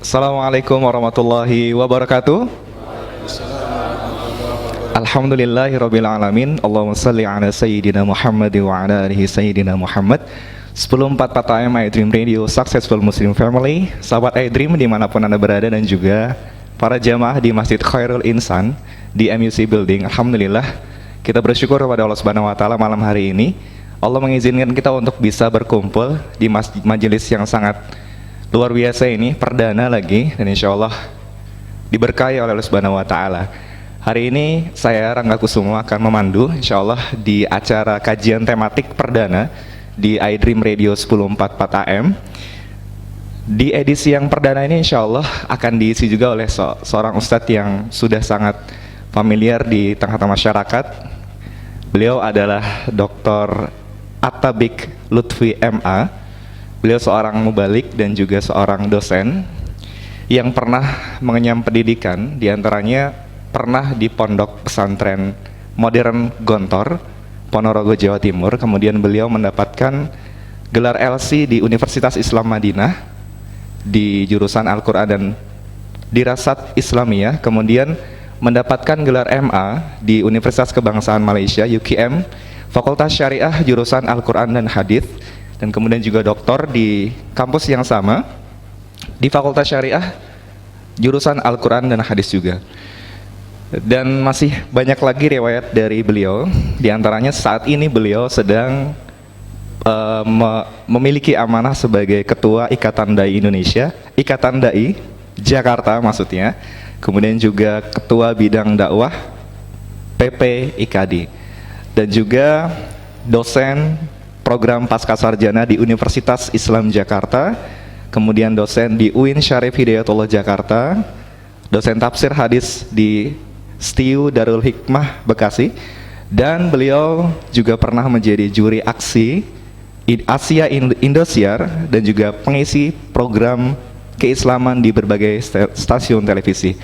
Assalamualaikum warahmatullahi wabarakatuh. Alhamdulillahirrabbilalamin. Allahumma salli ala Sayyidina Muhammad wa ala alihi Sayyidina Muhammad. 1044 AM iDream Radio, Successful Muslim Family. Sahabat iDream dimanapun Anda berada, dan juga para jamaah di Masjid Khairul Insan di MUC Building. Alhamdulillah, kita bersyukur kepada Allah Subhanahu wa Ta'ala malam hari ini Allah mengizinkan kita untuk bisa berkumpul di majelis yang sangat luar biasa ini, perdana lagi, dan insya Allah diberkahi oleh Allah Subhanahu wa Ta'ala. Hari ini saya Rangga Kusuma akan memandu insya Allah di acara kajian tematik perdana di iDream Radio 1044 AM. Di edisi yang perdana ini insya Allah akan diisi juga oleh seorang ustadz yang sudah sangat familiar di tengah-tengah masyarakat. Beliau adalah Dr. Attabik Lutfi MA. Beliau seorang mubalik dan juga seorang dosen yang pernah mengenyam pendidikan, diantaranya pernah di Pondok Pesantren Modern Gontor, Ponorogo, Jawa Timur. Kemudian beliau mendapatkan gelar LC di Universitas Islam Madinah di jurusan Al-Quran dan Dirasat Islamiyah. Kemudian mendapatkan gelar MA di Universitas Kebangsaan Malaysia UKM, Fakultas Syariah jurusan Al-Quran dan Hadith. Dan kemudian juga doktor di kampus yang sama di Fakultas Syariah jurusan Al-Quran dan Hadis juga. Dan masih banyak lagi riwayat dari beliau. Di antaranya saat ini beliau sedang memiliki amanah sebagai Ketua Ikatan Dai Indonesia, Ikatan Dai Jakarta maksudnya. Kemudian juga Ketua Bidang Dakwah PP IKADI, dan juga dosen program Pascasarjana di Universitas Islam Jakarta, kemudian dosen di UIN Syarif Hidayatullah Jakarta, dosen tafsir hadis di STIU Darul Hikmah Bekasi, dan beliau juga pernah menjadi juri aksi Asia Indosiar dan juga pengisi program keislaman di berbagai stasiun televisi.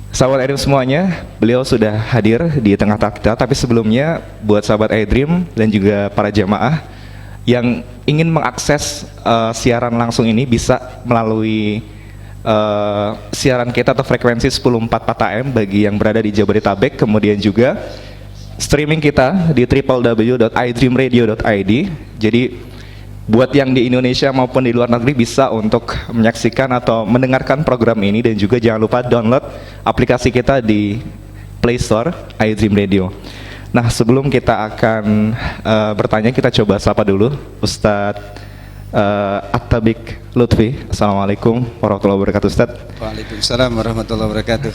Sahabat iDream semuanya, beliau sudah hadir di tengah kita, tapi sebelumnya buat sahabat iDream dan juga para jamaah yang ingin mengakses siaran langsung ini bisa melalui siaran kita atau frekuensi 1044 AM bagi yang berada di Jabodetabek, kemudian juga streaming kita di www.idreamradio.id. Jadi buat yang di Indonesia maupun di luar negeri bisa untuk menyaksikan atau mendengarkan program ini, dan juga jangan lupa download aplikasi kita di Play Store iDream Radio. Nah, sebelum kita akan bertanya, kita coba sapa dulu Ustadz Attabik Lutfi. Assalamualaikum warahmatullahi wabarakatuh, Ustadz. Waalaikumsalam warahmatullahi wabarakatuh.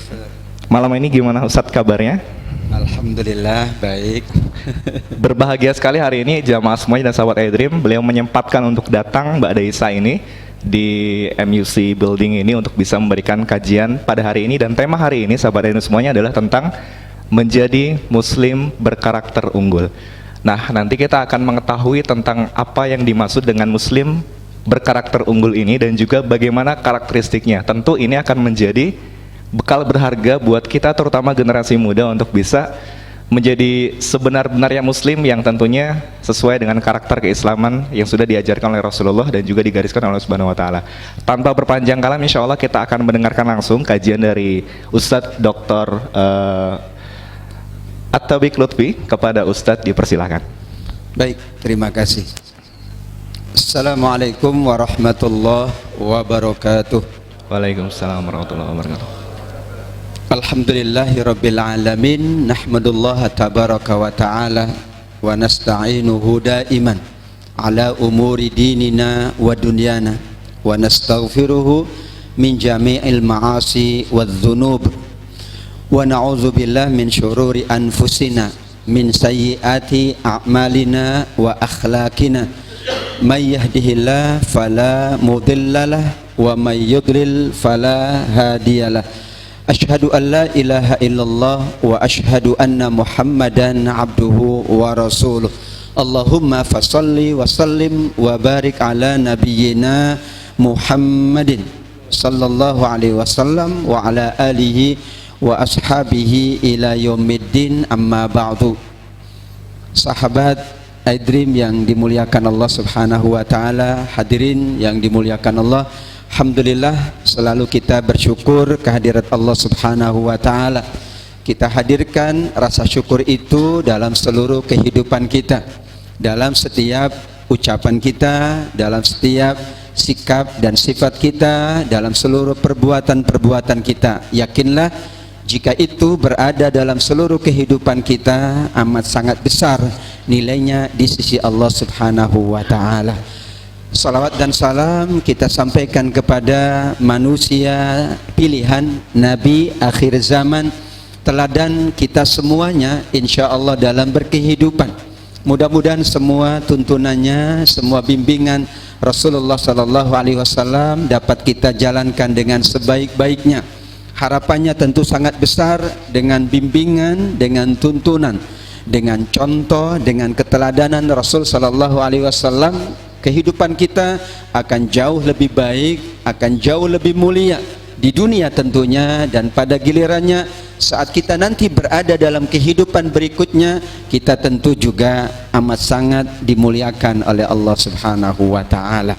Malam ini gimana Ustadz kabarnya? Alhamdulillah baik. Berbahagia sekali hari ini jamaah semuanya dan sahabat iDream. Beliau menyempatkan untuk datang Mbak Daisa ini di MUC Building ini untuk bisa memberikan kajian pada hari ini. Dan tema hari ini sahabat iDream semuanya adalah tentang menjadi muslim berkarakter unggul. Nah, nanti kita akan mengetahui tentang apa yang dimaksud dengan muslim berkarakter unggul ini dan juga bagaimana karakteristiknya. Tentu ini akan menjadi bekal berharga buat kita, terutama generasi muda, untuk bisa menjadi sebenar-benarnya muslim yang tentunya sesuai dengan karakter keislaman yang sudah diajarkan oleh Rasulullah dan juga digariskan oleh Allah Subhanahu wa Ta'ala. Tanpa berpanjang kalam, insya Allah kita akan mendengarkan langsung kajian dari Ustadz Dr. Attabik Lutfi. Kepada Ustadz dipersilahkan. Baik, terima kasih. Assalamualaikum warahmatullahi wabarakatuh. Waalaikumsalam warahmatullahi wabarakatuh. Alhamdulillahi rabbil alamin, nahmadullah tabaraka wa ta'ala wa nasta'inuhu daiman ala umuri dinina wa dunyana wa nastaghfiruhu min jami'il ma'asi wa dhunub wa na'udzu billah min syururi anfusina min sayyiati a'malina wa akhlaqina may yahdihillah fala mudhillalah wa may yudlil fala hadiyalah. Asyhadu an la ilaha illallah wa asyhadu anna Muhammadan abduhu wa rasuluh. Allahumma fasalli wa sallim wa barik ala nabiyyina Muhammadin sallallahu alaihi wasallam wa ala alihi wa ashabihi ila yaumiddin, amma ba'du. Sahabat iDream yang dimuliakan Allah Subhanahu wa taala, hadirin yang dimuliakan Allah, Alhamdulillah, selalu kita bersyukur kehadirat Allah Subhanahu wa taala. Kita hadirkan rasa syukur itu dalam seluruh kehidupan kita, dalam setiap ucapan kita, dalam setiap sikap dan sifat kita, dalam seluruh perbuatan-perbuatan kita. Yakinlah jika itu berada dalam seluruh kehidupan kita, amat sangat besar nilainya di sisi Allah Subhanahu wa taala. Salawat dan salam kita sampaikan kepada manusia pilihan, Nabi akhir zaman, teladan kita semuanya insya Allah dalam berkehidupan. Mudah-mudahan semua tuntunannya, semua bimbingan Rasulullah Sallallahu Alaihi Wasallam dapat kita jalankan dengan sebaik-baiknya. Harapannya tentu sangat besar dengan bimbingan, dengan tuntunan, dengan contoh, dengan keteladanan Rasul Sallallahu Alaihi Wasallam. Kehidupan kita akan jauh lebih baik, akan jauh lebih mulia di dunia tentunya, dan pada gilirannya saat kita nanti berada dalam kehidupan berikutnya, kita tentu juga amat sangat dimuliakan oleh Allah Subhanahu wa taala.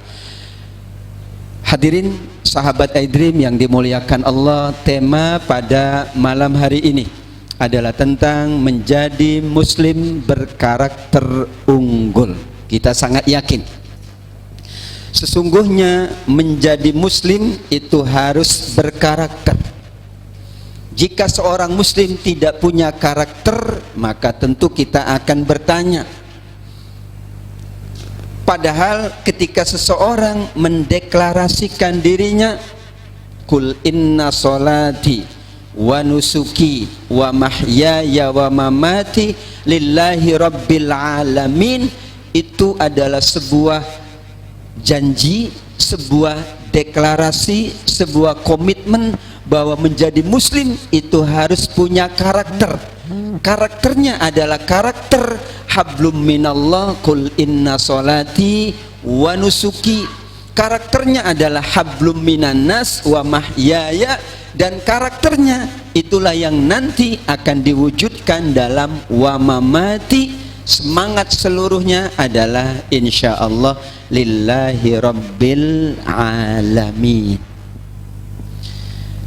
Hadirin sahabat iDream yang dimuliakan Allah, tema pada malam hari ini adalah tentang menjadi muslim berkarakter unggul. Kita sangat yakin sesungguhnya menjadi muslim itu harus berkarakter. Jika seorang muslim tidak punya karakter, maka tentu kita akan bertanya. Padahal ketika seseorang mendeklarasikan dirinya, kul inna solati wa nusuki wa mahyaya wa mamati lillahi rabbil alamin, itu adalah sebuah janji, sebuah deklarasi, sebuah komitmen bahwa menjadi muslim itu harus punya karakter. Karakternya adalah karakter hablum minallah, kul inna solati wa nusuki. Karakternya adalah hablum minannas wa mahyaya, dan karakternya itulah yang nanti akan diwujudkan dalam wa mamati. Semangat seluruhnya adalah insya Allah lillahi rabbil alamin.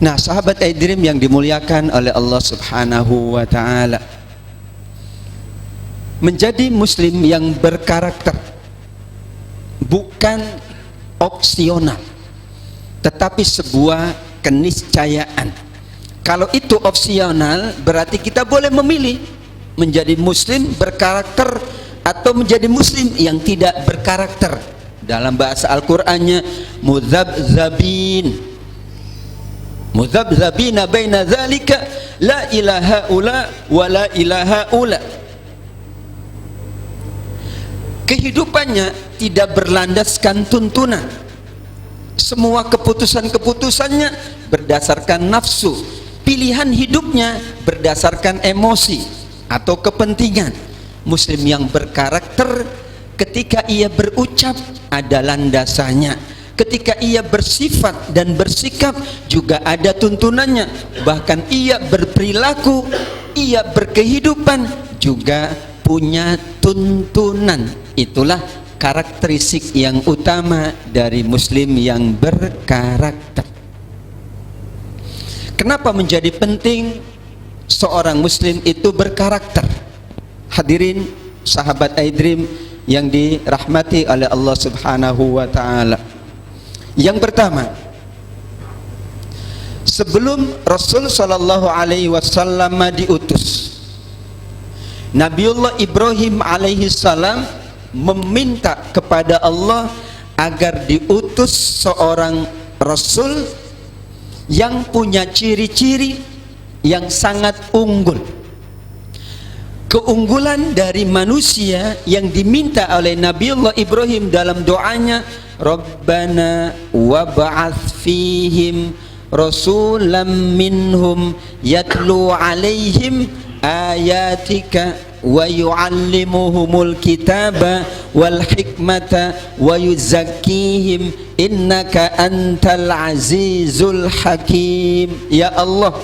Nah, sahabat iDream yang dimuliakan oleh Allah Subhanahu wa taala, menjadi muslim yang berkarakter bukan opsional, tetapi sebuah keniscayaan. Kalau itu opsional, berarti kita boleh memilih menjadi muslim berkarakter atau menjadi muslim yang tidak berkarakter. Dalam bahasa Al-Qur'annya mudzabzabina baina dzalika la ilaha ula wa la ilaha ula. Kehidupannya tidak berlandaskan tuntunan. Semua keputusan-keputusannya berdasarkan nafsu. Pilihan hidupnya berdasarkan emosi atau kepentingan. Muslim yang berkarakter, ketika ia berucap ada landasannya, ketika ia bersifat dan bersikap juga ada tuntunannya, bahkan ia berperilaku, ia berkehidupan juga punya tuntunan. Itulah karakteristik yang utama dari muslim yang berkarakter. Kenapa menjadi penting seorang muslim itu berkarakter? Hadirin sahabat iDream yang dirahmati oleh Allah Subhanahu wa taala. Yang pertama, sebelum Rasul sallallahu alaihi wasallam diutus, Nabiullah Ibrahim alaihi salam meminta kepada Allah agar diutus seorang rasul yang punya ciri-ciri yang sangat unggul. Keunggulan dari manusia yang diminta oleh Nabiullah Ibrahim dalam doanya, Rabbana wab'ats fihim rasulam minhum yatlu alaihim ayatika wa yu'allimuhumul kitaba wal hikmata wa yuzakkihim innaka antal azizul hakim. Ya Allah,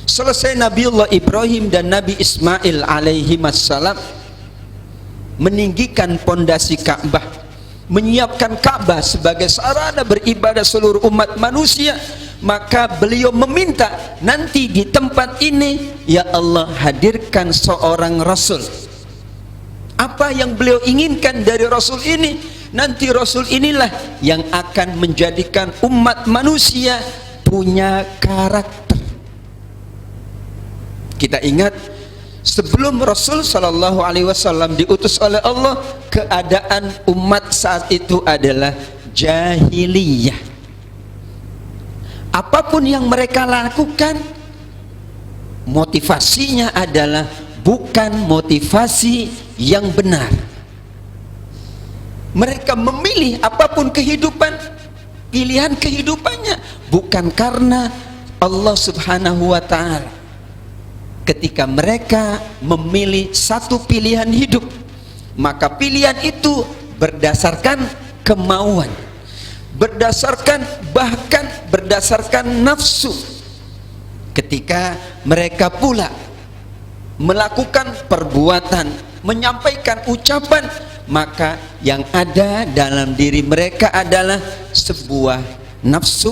selesai Nabiullah Ibrahim dan Nabi Ismail alaihi wassalam meninggikan pondasi Ka'bah, menyiapkan Ka'bah sebagai sarana beribadah seluruh umat manusia, maka beliau meminta nanti di tempat ini, ya Allah, hadirkan seorang Rasul. Apa yang beliau inginkan dari Rasul ini? Nanti Rasul inilah yang akan menjadikan umat manusia punya karakter. Kita ingat, sebelum Rasul Shallallahu Alaihi Wasallam diutus oleh Allah, keadaan umat saat itu adalah jahiliyah. Apapun yang mereka lakukan, motivasinya adalah bukan motivasi yang benar. Mereka memilih apapun kehidupan, pilihan kehidupannya bukan karena Allah Subhanahu wa Ta'ala. Ketika mereka memilih satu pilihan hidup, maka pilihan itu berdasarkan kemauan, bahkan berdasarkan nafsu. Ketika mereka pula melakukan perbuatan, menyampaikan ucapan, maka yang ada dalam diri mereka adalah sebuah nafsu,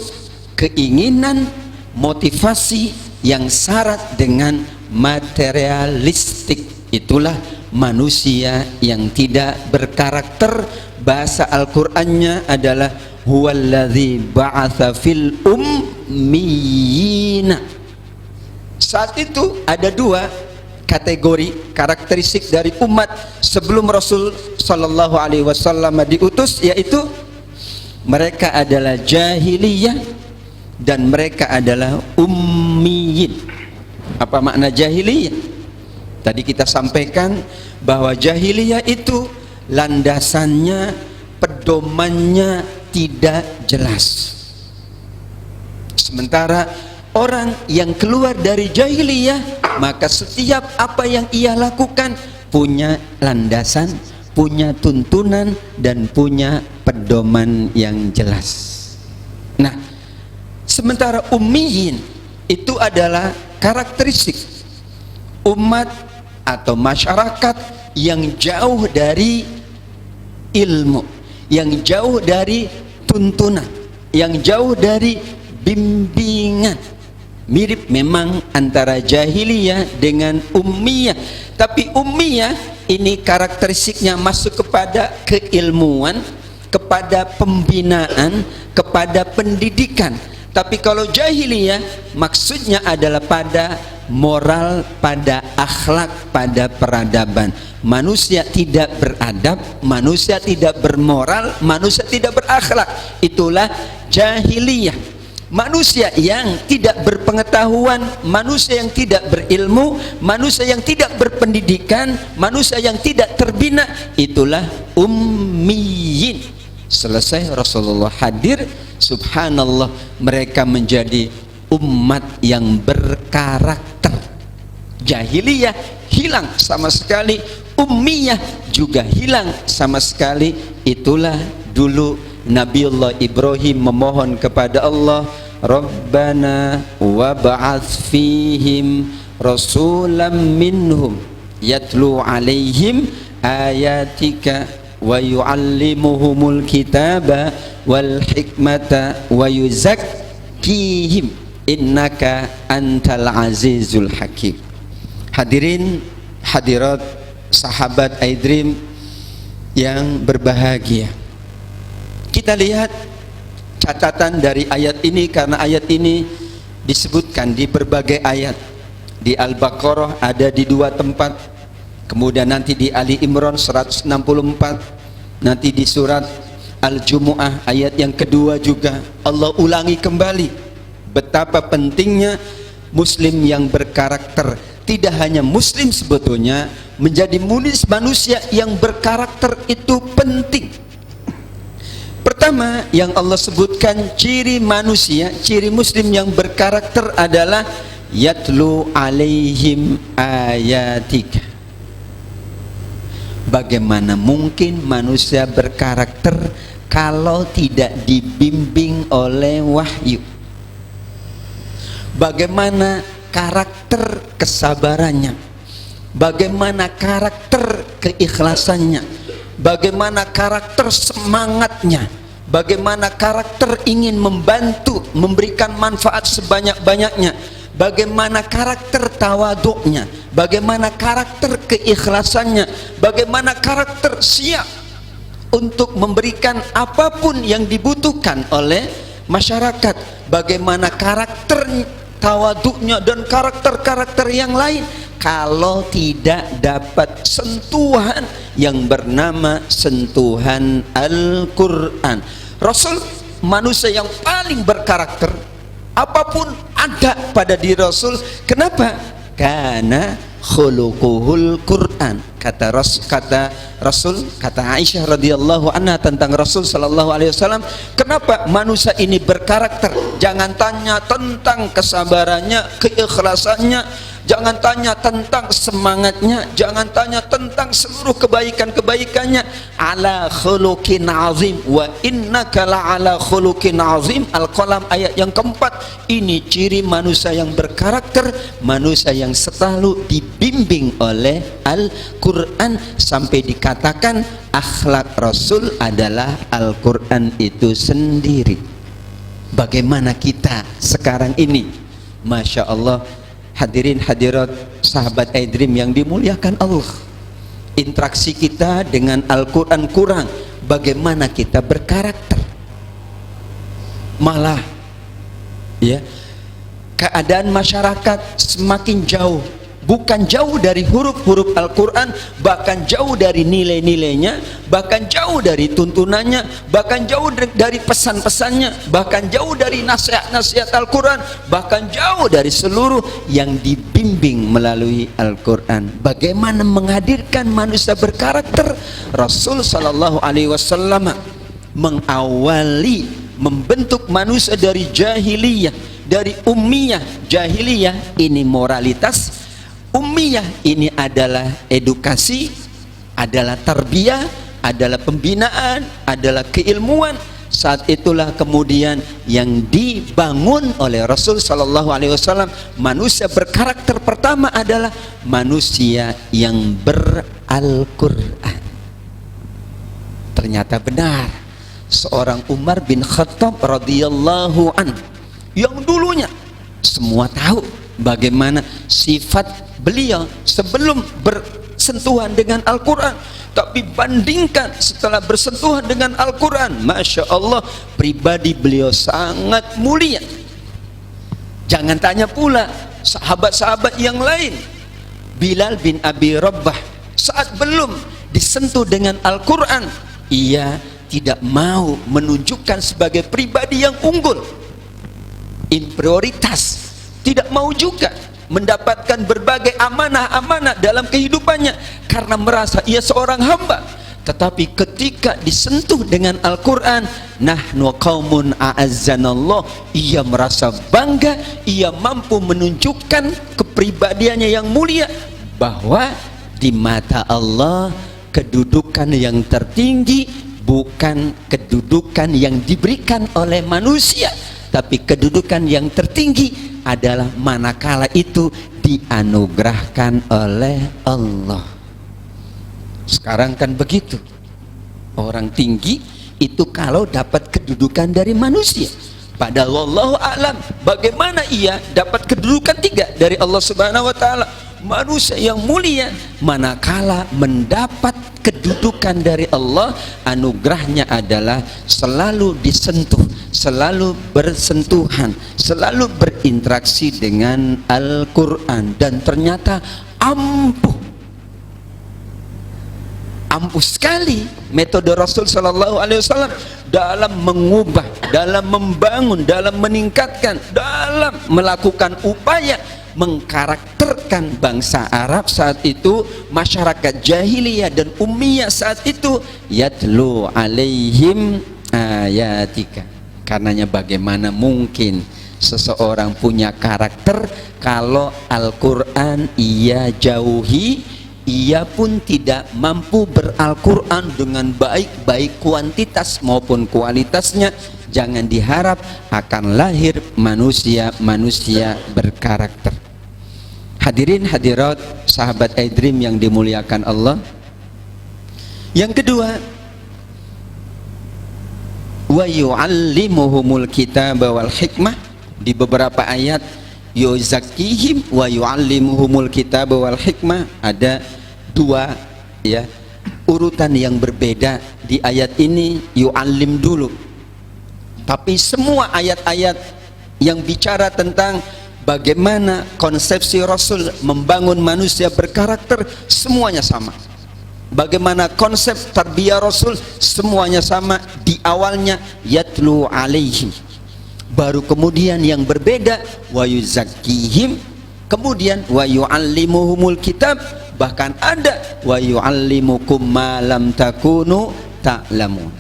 keinginan, motivasi yang syarat dengan materialistik. Itulah manusia yang tidak berkarakter. Bahasa Al-Qur'annya adalah huwallazi ba'atsa fil ummiyina. Saat itu ada dua kategori karakteristik dari umat sebelum Rasul Sallallahu Alaihi Wasallam diutus, yaitu mereka adalah jahiliyah dan mereka adalah ummiyin. Apa makna jahiliyah? Tadi kita sampaikan bahwa jahiliyah itu landasannya, pedomannya tidak jelas. Sementara orang yang keluar dari jahiliyah, maka setiap apa yang ia lakukan punya landasan, punya tuntunan, dan punya pedoman yang jelas. Nah, sementara ummiyin itu adalah karakteristik umat atau masyarakat yang jauh dari ilmu, yang jauh dari tuntunan, yang jauh dari bimbingan. Mirip memang antara jahiliyah dengan ummiyah, tapi ummiyah ini karakteristiknya masuk kepada keilmuan, kepada pembinaan, kepada pendidikan. Tapi kalau jahiliyah maksudnya adalah pada moral, pada akhlak, pada peradaban. Manusia tidak beradab, manusia tidak bermoral, manusia tidak berakhlak. Itulah jahiliyah. Manusia yang tidak berpengetahuan, manusia yang tidak berilmu, manusia yang tidak berpendidikan, manusia yang tidak terbina, itulah ummiyin. Selesai Rasulullah hadir, subhanallah, mereka menjadi umat yang berkarakter. Jahiliyah hilang sama sekali, ummiyah juga hilang sama sekali. Itulah dulu Nabiullah Ibrahim memohon kepada Allah, Rabbana wa ba'ats fihim rasulam minhum yatlu alaihim ayatika wa yu'allimuhumul kitaba wal hikmata wa yuzakkihim innaka antal azizul hakim. Hadirin hadirat sahabat iDream yang berbahagia, kita lihat catatan dari ayat ini, karena ayat ini disebutkan di berbagai ayat. Di Al-Baqarah ada di 2 tempat, kemudian nanti di Ali Imran 164, nanti di surat Al-Jumu'ah ayat yang kedua juga Allah ulangi kembali betapa pentingnya muslim yang berkarakter. Tidak hanya muslim, sebetulnya menjadi manusia yang berkarakter itu penting. Pertama yang Allah sebutkan ciri manusia, ciri muslim yang berkarakter adalah yatlu alaihim ayatika. Bagaimana mungkin manusia berkarakter kalau tidak dibimbing oleh wahyu? Bagaimana karakter kesabarannya? Bagaimana karakter keikhlasannya? bagaimana karakter semangatnya, bagaimana karakter ingin membantu, memberikan manfaat sebanyak-banyaknya, bagaimana karakter tawaduknya, bagaimana karakter keikhlasannya, bagaimana karakter siap untuk memberikan apapun yang dibutuhkan oleh masyarakat, bagaimana karakter tawaduknya dan karakter-karakter yang lain. Kalau tidak dapat sentuhan yang bernama sentuhan Al-Quran, Rasul manusia yang paling berkarakter, apapun ada pada diri Rasul. Kenapa? Karena khuluquhul Quran. Kata Rasul, kata Aisyah radhiyallahu anha tentang Rasul sallallahu alaihi wasallam, kenapa manusia ini berkarakter? Jangan tanya tentang kesabarannya, keikhlasannya, jangan tanya tentang semangatnya, jangan tanya tentang seluruh kebaikan-kebaikannya. Ala khuluqin azim wa innaka la ala khuluqin azim. Al-Qalam ayat yang keempat. Ini ciri manusia yang berkarakter, manusia yang selalu dibimbing oleh Al-Quran, sampai dikatakan akhlak Rasul adalah Al-Quran itu sendiri. Bagaimana kita sekarang ini? Masya Allah, hadirin hadirat sahabat iDream yang dimuliakan Allah, interaksi kita dengan Al-Quran kurang. Bagaimana kita berkarakter? Malah ya, keadaan masyarakat semakin jauh, bukan jauh dari huruf-huruf Al-Quran, bahkan jauh dari nilai-nilainya, bahkan jauh dari tuntunannya, bahkan jauh dari pesan-pesannya, bahkan jauh dari nasihat-nasihat Al-Quran, bahkan jauh dari seluruh yang dibimbing melalui Al-Quran. Bagaimana menghadirkan manusia berkarakter? Rasul sallallahu alaihi wasallam mengawali membentuk manusia dari jahiliyah, dari ummiyah. Jahiliyah ini moralitas, ummiyah ini adalah edukasi, adalah tarbiyah, adalah pembinaan, adalah keilmuan. Saat itulah kemudian yang dibangun oleh Rasul sallallahu alaihi wasallam. Manusia berkarakter pertama adalah manusia yang ber-Al-Quran. Ternyata benar, seorang Umar bin Khattab radhiyallahu an, yang dulunya semua tahu bagaimana sifat beliau sebelum bersentuhan dengan Al-Quran, tapi bandingkan setelah bersentuhan dengan Al-Quran, Masya Allah, pribadi beliau sangat mulia. Jangan tanya pula sahabat-sahabat yang lain. Bilal bin Abi Rabah saat belum disentuh dengan Al-Quran, ia tidak mau menunjukkan sebagai pribadi yang unggul, prioritas, tidak mau juga mendapatkan berbagai amanah-amanah dalam kehidupannya karena merasa ia seorang hamba. Tetapi ketika disentuh dengan Al-Quran, nahnu qaumun a'azzanallah, ia merasa bangga, ia mampu menunjukkan kepribadiannya yang mulia, bahwa di mata Allah kedudukan yang tertinggi bukan kedudukan yang diberikan oleh manusia, tapi kedudukan yang tertinggi adalah manakala itu dianugerahkan oleh Allah. Sekarang kan begitu, orang tinggi itu kalau dapat kedudukan dari manusia. Padahal wallahu a'lam, bagaimana ia dapat kedudukan tiga dari Allah Subhanahu wa taala. Manusia yang mulia manakala mendapat kedudukan dari Allah, anugerahnya adalah selalu disentuh, selalu bersentuhan, selalu berinteraksi dengan Al-Quran. Dan ternyata ampuh sekali metode Rasul sallallahu alaihi wasallam dalam mengubah, dalam membangun, dalam meningkatkan, dalam melakukan upaya mengkarakterkan bangsa Arab saat itu, masyarakat jahiliyah dan ummiyah saat itu. Yatlu alaihim ayatika. Karenanya bagaimana mungkin seseorang punya karakter kalau Al-Quran ia jauhi, ia pun tidak mampu ber-Al-Quran dengan baik, baik kuantitas maupun kualitasnya. Jangan diharap akan lahir manusia-manusia berkarakter. Hadirin hadirat sahabat iDream yang dimuliakan Allah, Yang kedua, wa yu'allimuhumul kitaba wal hikmah. Di beberapa ayat yuzakkihim wa yu'allimuhumul kitaba wal hikmah, ada dua ya urutan yang berbeda. Di ayat ini yu'allim dulu, tapi semua ayat-ayat yang bicara tentang bagaimana konsepsi Rasul membangun manusia berkarakter semuanya sama. Bagaimana konsep tarbiyah Rasul semuanya sama. Di awalnya yatlu alaihim, baru kemudian yang berbeda wa yuzakkihim, kemudian wa yu'allimuhumul kitab, bahkan ada wa yu'allimukum ma lam takunu ta'lamun.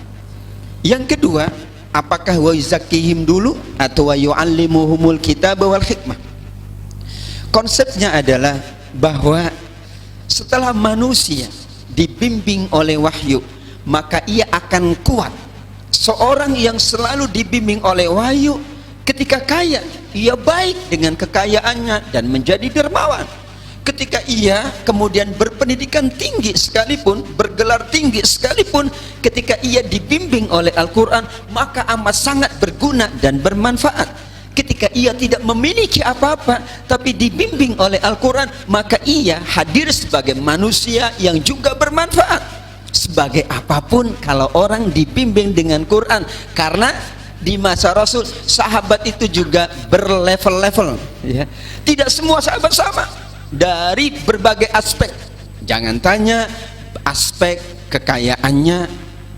Yang kedua, apakah wa yuzakkihim dulu atau wa yu'allimuhumul kitab wal hikmah? Konsepnya adalah bahwa setelah manusia dibimbing oleh wahyu, maka ia akan kuat. Seorang yang selalu dibimbing oleh wahyu, ketika kaya ia baik dengan kekayaannya dan menjadi dermawan. Ketika ia kemudian berpendidikan tinggi sekalipun, bergelar tinggi sekalipun, ketika ia dibimbing oleh Al-Quran, maka amat sangat berguna dan bermanfaat. Ketika ia tidak memiliki apa-apa tapi dibimbing oleh Al-Quran, maka ia hadir sebagai manusia yang juga bermanfaat. Sebagai apapun kalau orang dibimbing dengan Quran, karena di masa Rasul sahabat itu juga berlevel-level ya. Tidak semua sahabat sama dari berbagai aspek. Jangan tanya aspek kekayaannya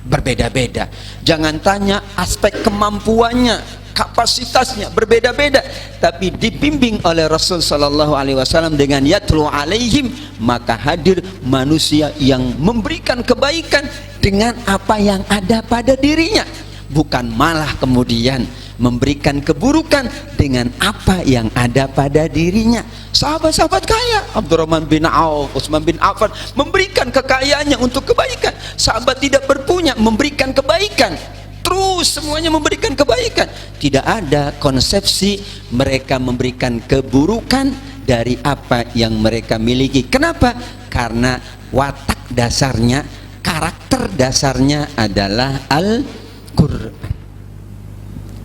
berbeda-beda, jangan tanya aspek kemampuannya, kapasitasnya berbeda-beda, tapi dibimbing oleh Rasul sallallahu alaihi wasallam dengan yatlu alaihim, maka hadir manusia yang memberikan kebaikan dengan apa yang ada pada dirinya, bukan malah kemudian memberikan keburukan dengan apa yang ada pada dirinya. Sahabat-sahabat kaya, Abdurrahman bin Auf, Utsman bin Affan, memberikan kekayaannya untuk kebaikan. Sahabat tidak berpunya, memberikan kebaikan. Terus semuanya memberikan kebaikan. Tidak ada konsepsi mereka memberikan keburukan dari apa yang mereka miliki. Kenapa? Karena watak dasarnya, karakter dasarnya adalah Al-Quran.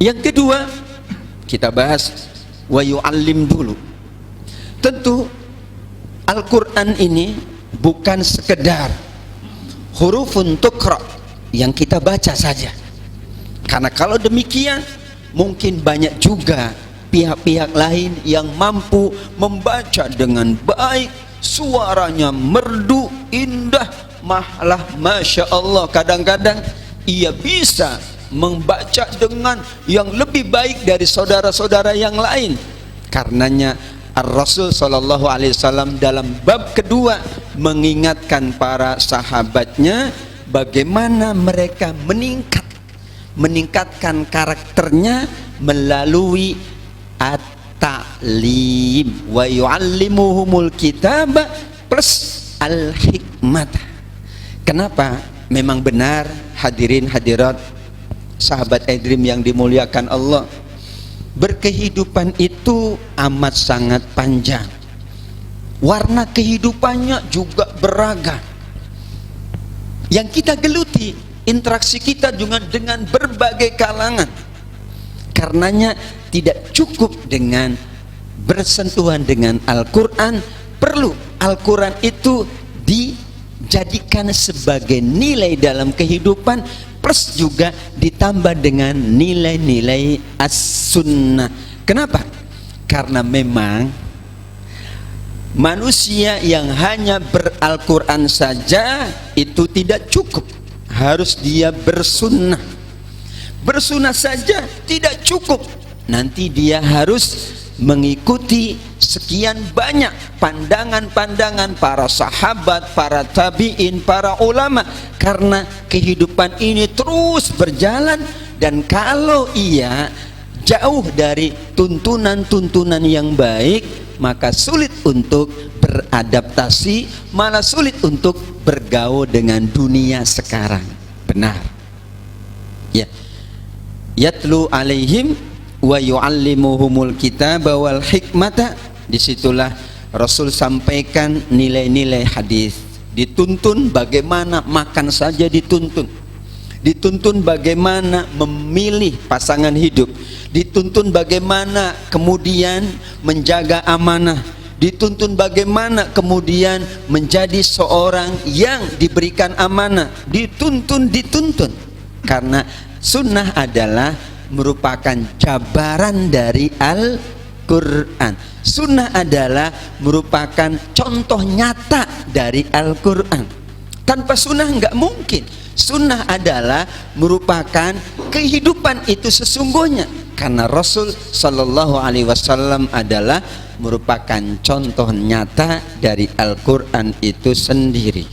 Yang kedua, kita bahas wa yu'allim dulu. Tentu Al-Quran ini bukan sekedar hurufun tuqra yang kita baca saja. Karena kalau demikian mungkin banyak juga pihak-pihak lain yang mampu membaca dengan baik, suaranya merdu, indah, malah Masya Allah, kadang-kadang ia bisa membaca dengan yang lebih baik dari saudara-saudara yang lain. Karenanya Ar-Rasul sallallahu alaihi wasallam dalam bab kedua mengingatkan para sahabatnya bagaimana mereka meningkatkan karakternya melalui at-ta'lim wa yu'allimuhumul kitaba plus al-hikmah. Kenapa? Memang benar hadirin hadirat sahabat iDream yang dimuliakan Allah, berkehidupan itu amat sangat panjang, warna kehidupannya juga beragam. Yang kita geluti interaksi kita juga dengan berbagai kalangan. Karenanya tidak cukup dengan bersentuhan dengan Al-Quran, perlu Al-Quran itu dijadikan sebagai nilai dalam kehidupan, plus juga ditambah dengan nilai-nilai as-sunnah. Kenapa? Karena memang manusia yang hanya ber-Al-Quran saja itu tidak cukup, harus dia bersunnah. Bersunnah saja tidak cukup, nanti dia harus mengikuti sekian banyak pandangan-pandangan para sahabat, para tabi'in, para ulama. Karena kehidupan ini terus berjalan, dan kalau ia jauh dari tuntunan-tuntunan yang baik, maka sulit untuk beradaptasi, malah sulit untuk bergaul dengan dunia sekarang. Benar ya. Yatlu alaihim wa yu'allimuhumul kitaba wal hikmata. Disitulah Rasul sampaikan nilai-nilai hadis Dituntun bagaimana makan saja dituntun. Dituntun bagaimana memilih pasangan hidup. Dituntun bagaimana kemudian menjaga amanah. Dituntun bagaimana kemudian menjadi seorang yang diberikan amanah. Dituntun. Karena sunnah adalah merupakan jabaran dari Al-Quran. Sunnah adalah merupakan contoh nyata dari Al-Quran. Tanpa sunnah nggak mungkin. Sunnah adalah merupakan kehidupan itu sesungguhnya. Karena Rasul Sallallahu Alaihi Wasallam adalah merupakan contoh nyata dari Al-Quran itu sendiri.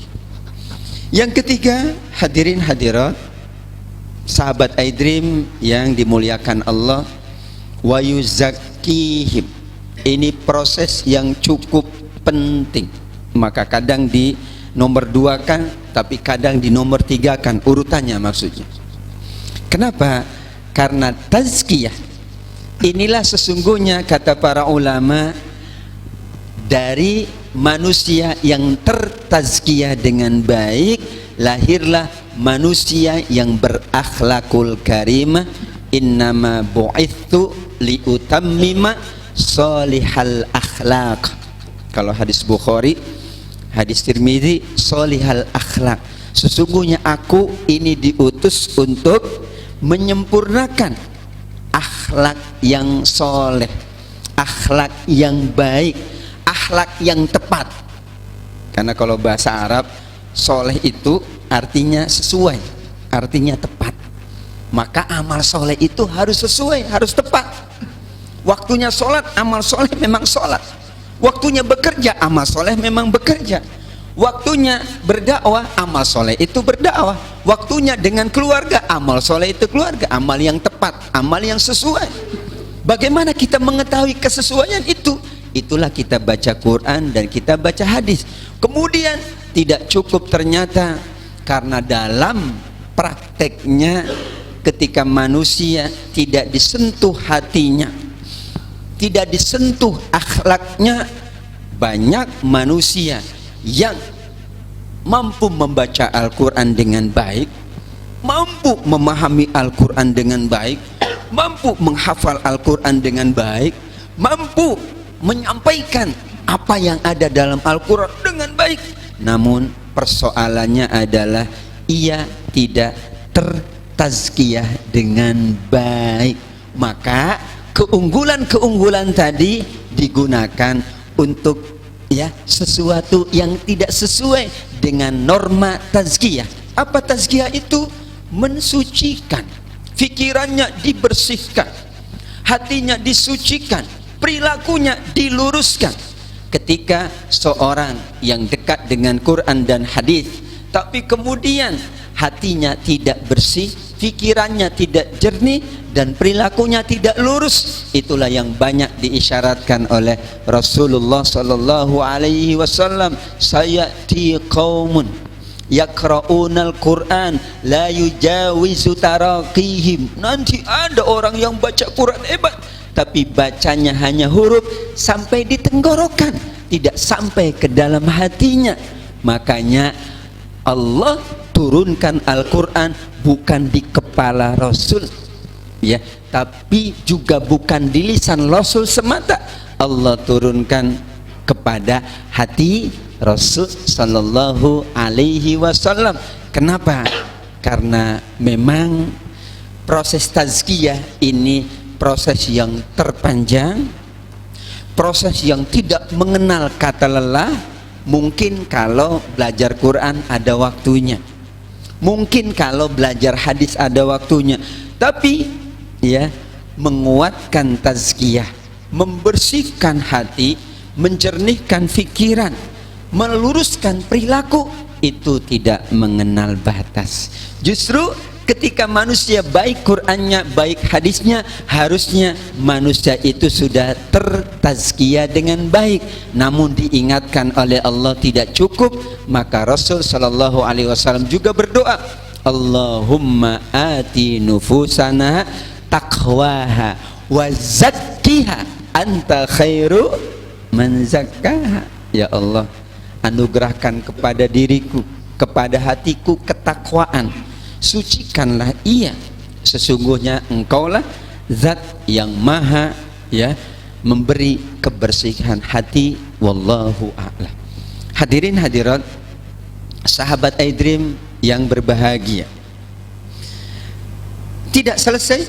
Yang ketiga, hadirin hadirat, sahabat iDream yang dimuliakan Allah, wa yuzakkihim. Ini proses yang cukup penting. Maka kadang di nomor 2 kan, tapi kadang di nomor 3 kan, urutannya maksudnya. Kenapa? Karena tazkiyah inilah sesungguhnya kata para ulama dari manusia yang tertazkiyah dengan baik lahirlah manusia yang berakhlakul karimah. Innama bu'ithu liutammima salihal akhlaq. Kalau hadis Bukhari, hadis Tirmidzi, salihal akhlaq. Sesungguhnya aku ini diutus untuk menyempurnakan akhlak yang soleh, akhlak yang baik, akhlak yang tepat. Karena kalau bahasa Arab, soleh itu artinya sesuai, artinya tepat. Maka amal soleh itu harus sesuai, harus tepat. Waktunya sholat, amal soleh memang sholat. Waktunya bekerja, amal soleh memang bekerja. Waktunya berdakwah, amal soleh itu berdakwah. Waktunya dengan keluarga, amal soleh itu keluarga. Amal yang tepat, amal yang sesuai. Bagaimana kita mengetahui kesesuaian itu? Itulah kita baca Quran dan kita baca hadis. Kemudian tidak cukup ternyata, karena dalam prakteknya ketika manusia tidak disentuh hatinya, tidak disentuh akhlaknya, banyak manusia yang mampu membaca Al-Quran dengan baik, mampu memahami Al-Quran dengan baik, mampu menghafal Al-Quran dengan baik, mampu menyampaikan apa yang ada dalam Al-Quran dengan baik. Namun persoalannya adalah ia tidak tertazkiyah dengan baik. Maka keunggulan-keunggulan tadi digunakan untuk sesuatu yang tidak sesuai dengan norma tazkiyah. Apa tazkiyah itu? Mensucikan, pikirannya dibersihkan, hatinya disucikan, perilakunya diluruskan. Ketika seorang yang dekat dengan Quran dan hadis tapi kemudian hatinya tidak bersih, pikirannya tidak jernih, dan perilakunya tidak lurus, itulah yang banyak diisyaratkan oleh Rasulullah sallallahu alaihi wasallam. Sayati qaumun yaqra'unal Qur'an la yujawizu taraqihim. Nanti ada orang yang baca Quran hebat, tapi bacanya hanya huruf sampai di tenggorokan, tidak sampai ke dalam hatinya. Makanya Allah turunkan Al-Quran bukan di kepala Rasul, tapi juga bukan di lisan Rasul semata. Allah turunkan kepada hati Rasul sallallahu alaihi wasallam. Kenapa? Karena memang proses tazkiyah ini proses yang terpanjang, proses yang tidak mengenal kata lelah. Mungkin kalau belajar Quran ada waktunya, mungkin kalau belajar hadis ada waktunya, tapi menguatkan tazkiyah, membersihkan hati, menjernihkan pikiran, meluruskan perilaku, itu tidak mengenal batas. Justru ketika manusia baik Qur'annya, baik hadisnya, harusnya manusia itu sudah tertazkiyah dengan baik. Namun diingatkan oleh Allah tidak cukup, maka Rasul sallallahu alaihi wasallam juga berdoa, Allahumma ati nufusana taqwaha wa zakkiha anta khairu man zakkaha. Ya Allah, anugerahkan kepada diriku, kepada hatiku ketakwaan. Sucikanlah ia, sesungguhnya engkaulah zat yang maha memberi kebersihan hati. Wallahu a'lam. Hadirin hadirat, sahabat iDream yang berbahagia, tidak selesai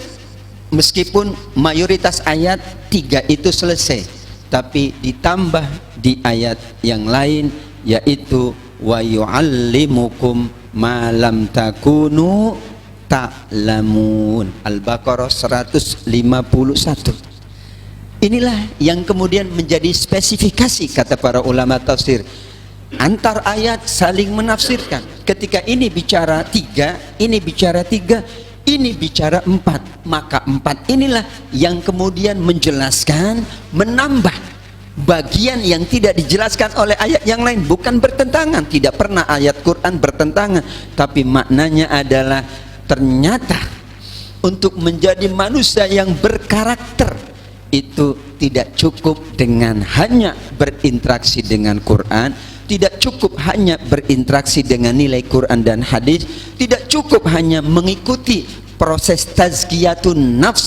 meskipun mayoritas ayat 3 itu selesai, tapi ditambah di ayat yang lain, yaitu wa yu'allimukum ma lam takunu ta'lamun. Al-Baqarah 151. Inilah yang kemudian menjadi spesifikasi kata para ulama tafsir. Antar ayat saling menafsirkan. Ketika ini bicara 3, ini bicara 3, ini bicara 4, maka 4 inilah yang kemudian menjelaskan, menambah bagian yang tidak dijelaskan oleh ayat yang lain. Bukan bertentangan, tidak pernah ayat Quran bertentangan, tapi maknanya adalah ternyata untuk menjadi manusia yang berkarakter itu tidak cukup dengan hanya berinteraksi dengan Quran, tidak cukup hanya berinteraksi dengan nilai Quran dan hadis, tidak cukup hanya mengikuti proses tazkiyatun nafs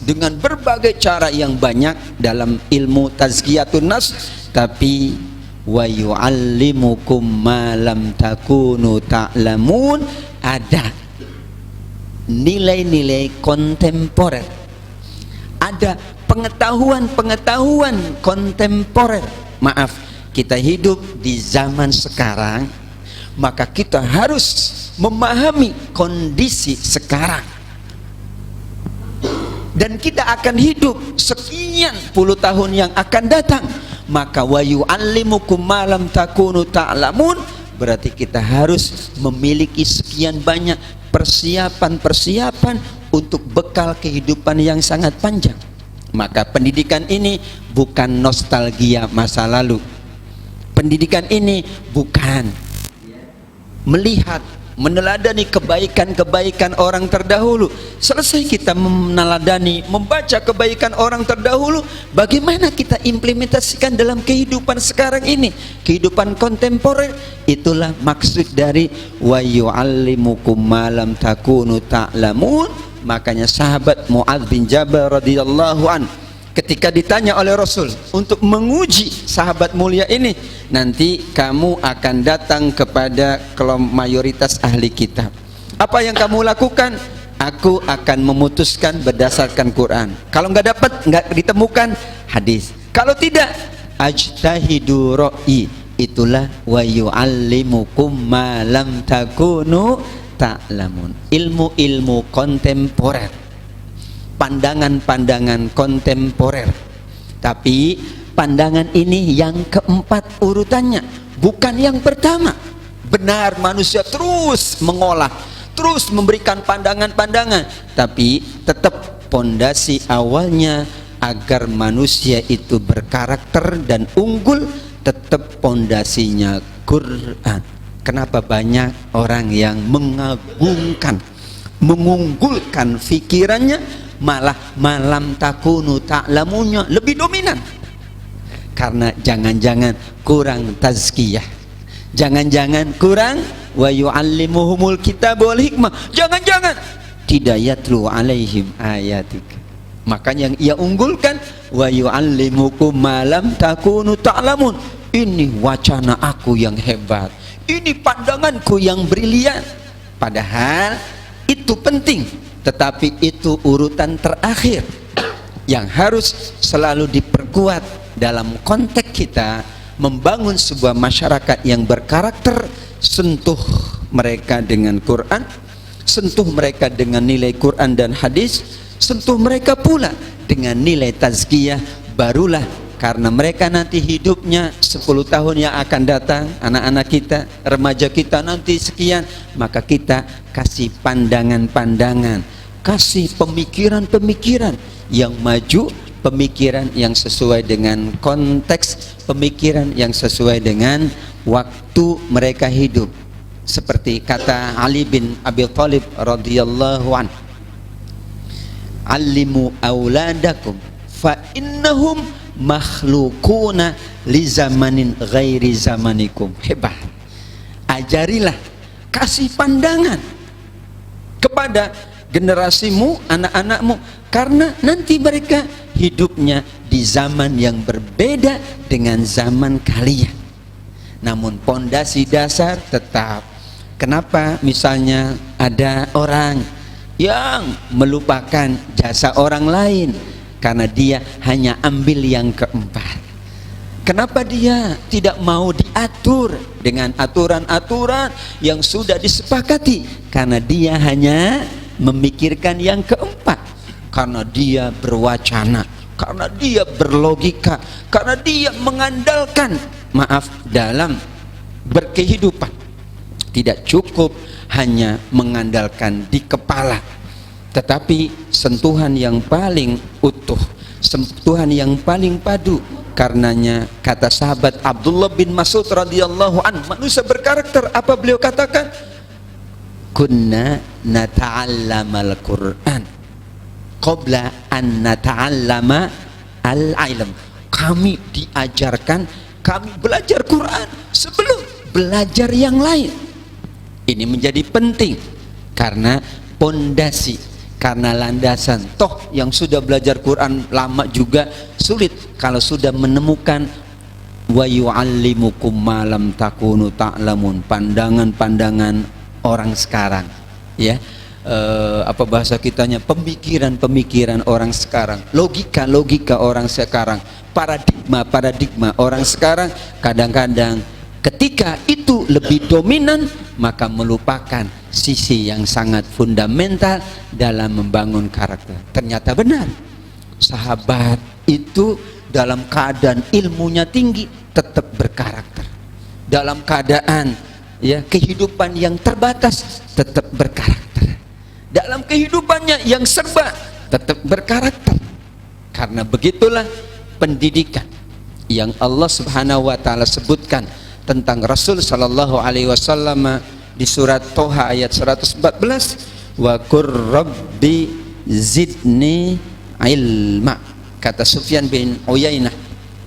dengan berbagai cara yang banyak dalam ilmu tazkiyatun nafs, tapi wa yu'allimukum ma lam takunu ta'lamun, ada nilai-nilai kontemporer, ada pengetahuan-pengetahuan kontemporer. Maaf, kita hidup di zaman sekarang, maka kita harus memahami kondisi sekarang, dan kita akan hidup sekian puluh tahun yang akan datang. Maka wa yu'allimukum ma lam takunu ta'lamun, berarti kita harus memiliki sekian banyak persiapan-persiapan untuk bekal kehidupan yang sangat panjang. Maka pendidikan ini bukan nostalgia masa lalu. Pendidikan ini bukan melihat, meneladani kebaikan-kebaikan orang terdahulu. Selesai kita meneladani, membaca kebaikan orang terdahulu, bagaimana kita implementasikan dalam kehidupan sekarang ini, kehidupan kontemporer. Itulah maksud dari wa yu'allimukum ma lam takunu ta'lamun. Makanya sahabat Mu'adz bin Jabal radhiyallahu an, ketika ditanya oleh Rasul untuk menguji sahabat mulia ini, nanti kamu akan datang kepada kelompok mayoritas ahli kitab, apa yang kamu lakukan? Aku akan memutuskan berdasarkan Quran. Kalau nggak dapat, nggak ditemukan, hadis. Kalau tidak, ajtahidu ra'i. Itulah wa yu'allimukum ma lam takunu ta'lamun. Ilmu-ilmu kontemporer, pandangan-pandangan kontemporer. Tapi pandangan ini yang keempat urutannya, bukan yang pertama. Benar, manusia terus mengolah, terus memberikan pandangan-pandangan, tapi tetap pondasi awalnya agar manusia itu berkarakter dan unggul, tetap pondasinya Quran. Kenapa banyak orang yang mengagungkan, mengunggulkan fikirannya, malah malam takunu ta'lamunnya lebih dominan? Karena jangan-jangan kurang tazkiyah, jangan-jangan kurang wa yu'allimuhumul kitab wal hikmah, jangan-jangan tidak yatlu alaihim ayatik. Makanya yang ia unggulkan wa yu'allimukum ma lam takunu ta'lamun. Ini wacana aku yang hebat, ini pandanganku yang brilian. Padahal itu penting, tetapi itu urutan terakhir yang harus selalu diperkuat dalam konteks kita membangun sebuah masyarakat yang berkarakter. Sentuh mereka dengan Quran, sentuh mereka dengan nilai Quran dan hadis, sentuh mereka pula dengan nilai tazkiyah. Barulah, karena mereka nanti hidupnya 10 tahun yang akan datang, anak-anak kita, remaja kita nanti sekian, maka kita kasih pandangan-pandangan, kasih pemikiran-pemikiran yang maju, pemikiran yang sesuai dengan konteks, pemikiran yang sesuai dengan waktu mereka hidup. Seperti kata Ali bin Abi Thalib radhiyallahu anhu, "Allimu auladakum fa innahum makhlukuna li zamanin ghairi zamanikum. Hebat. Ajarilah, kasih pandangan kepada generasimu, anak-anakmu, karena nanti mereka hidupnya di zaman yang berbeda dengan zaman kalian. Namun pondasi dasar tetap. Kenapa misalnya ada orang yang melupakan jasa orang lain karena dia hanya ambil yang keempat? Kenapa dia tidak mau diatur dengan aturan-aturan yang sudah disepakati? Karena dia hanya memikirkan yang keempat. Karena dia berwacana, karena dia berlogika, karena dia mengandalkan, maaf, dalam berkehidupan tidak cukup hanya mengandalkan di kepala, tetapi sentuhan yang paling utuh, sentuhan yang paling padu. Karenanya kata sahabat Abdullah bin Mas'ud radhiyallahu anhu, manusia berkarakter, apa beliau katakan? Kunna nata'allamal Qur'an qabla an nata'allama al-ilm. Kami diajarkan, kami belajar Quran sebelum belajar yang lain. Ini menjadi penting karena pondasi, karena landasan. Toh yang sudah belajar Quran lama juga sulit kalau sudah menemukan wa yu'allimukum ma lam takunu ta'lamun, pandangan-pandangan orang sekarang, ya. Apa bahasa kitanya, pemikiran-pemikiran orang sekarang, logika-logika orang sekarang, paradigma orang sekarang. Kadang-kadang ketika itu lebih dominan, maka melupakan sisi yang sangat fundamental dalam membangun karakter. Ternyata benar, sahabat itu dalam keadaan ilmunya tinggi tetap berkarakter, dalam keadaan ya kehidupan yang terbatas tetap berkarakter, dalam kehidupannya yang serba tetap berkarakter. Karena begitulah pendidikan yang Allah Subhanahu wa taala sebutkan tentang Rasul sallallahu alaihi wasallam di surat Toha ayat 114, wa qur rabbi zidni ilma. Kata Sufyan bin Uyainah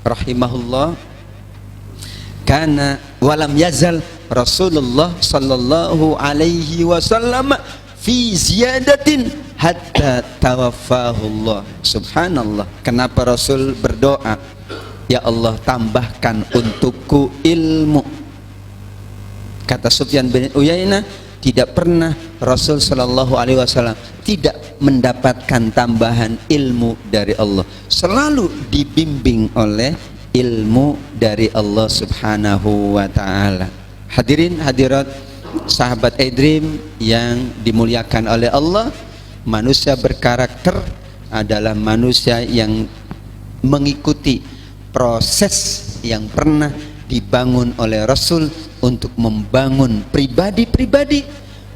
rahimahullah, kana walam yazal Rasulullah sallallahu alaihi wasallam fi ziyadatin hatta tawaffahullah. Subhanallah. Kenapa Rasul berdoa, ya Allah tambahkan untukku ilmu? Kata Sufyan bin Uyainah, tidak pernah Rasul sallallahu alaihi wasallam tidak mendapatkan tambahan ilmu dari Allah, selalu dibimbing oleh ilmu dari Allah Subhanahu wa taala. Hadirin hadirat sahabat iDream yang dimuliakan oleh Allah, manusia berkarakter adalah manusia yang mengikuti proses yang pernah dibangun oleh Rasul untuk membangun pribadi-pribadi,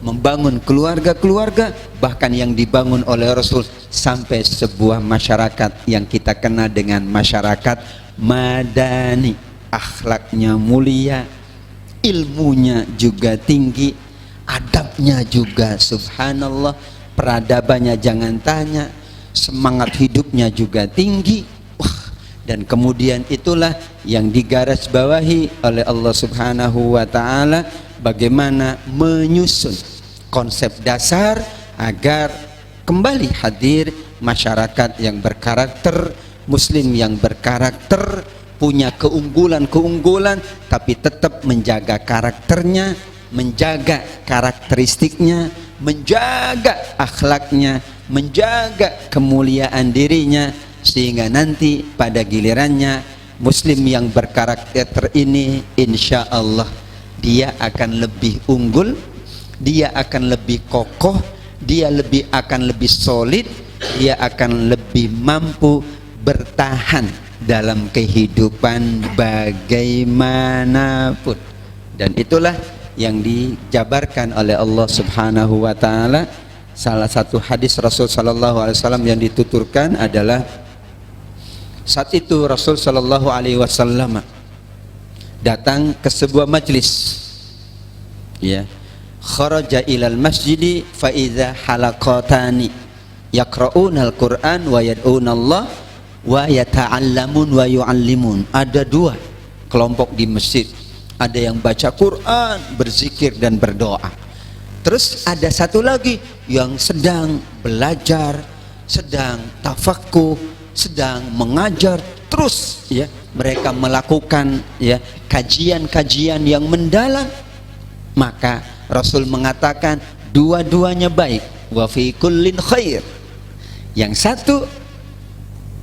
membangun keluarga-keluarga, bahkan yang dibangun oleh Rasul sampai sebuah masyarakat yang kita kenal dengan masyarakat madani. Akhlaknya mulia, ilmunya juga tinggi, adabnya juga subhanallah, peradabannya jangan tanya, semangat hidupnya juga tinggi. Dan kemudian itulah yang digarisbawahi oleh Allah Subhanahu wa taala, bagaimana menyusun konsep dasar agar kembali hadir masyarakat yang berkarakter, muslim yang berkarakter, punya keunggulan-keunggulan tapi tetap menjaga karakternya, menjaga karakteristiknya, menjaga akhlaknya, menjaga kemuliaan dirinya, sehingga nanti pada gilirannya muslim yang berkarakter ini insya Allah dia akan lebih unggul, dia akan lebih kokoh, dia akan lebih solid, dia akan lebih mampu bertahan dalam kehidupan bagaimanapun. Dan itulah yang dijabarkan oleh Allah Subhanahu wa taala. Salah satu hadis Rasul sallallahu alaihi wasallam yang dituturkan adalah, saat itu Rasul sallallahu alaihi wasallam datang ke sebuah majlis, ya, kharaja ilal masjidi fa idza halaqatani yaqra'una al-Qur'an wa yad'una Allah wa yata'allamun wa yu'allimun. Ada dua kelompok di masjid. Ada yang baca Quran, berzikir dan berdoa. Terus ada satu lagi yang sedang belajar, sedang tafaqquh, sedang mengajar. Terus ya, mereka melakukan ya kajian-kajian yang mendalam. Maka Rasul mengatakan dua-duanya baik. Wa fi kullin khair. Yang satu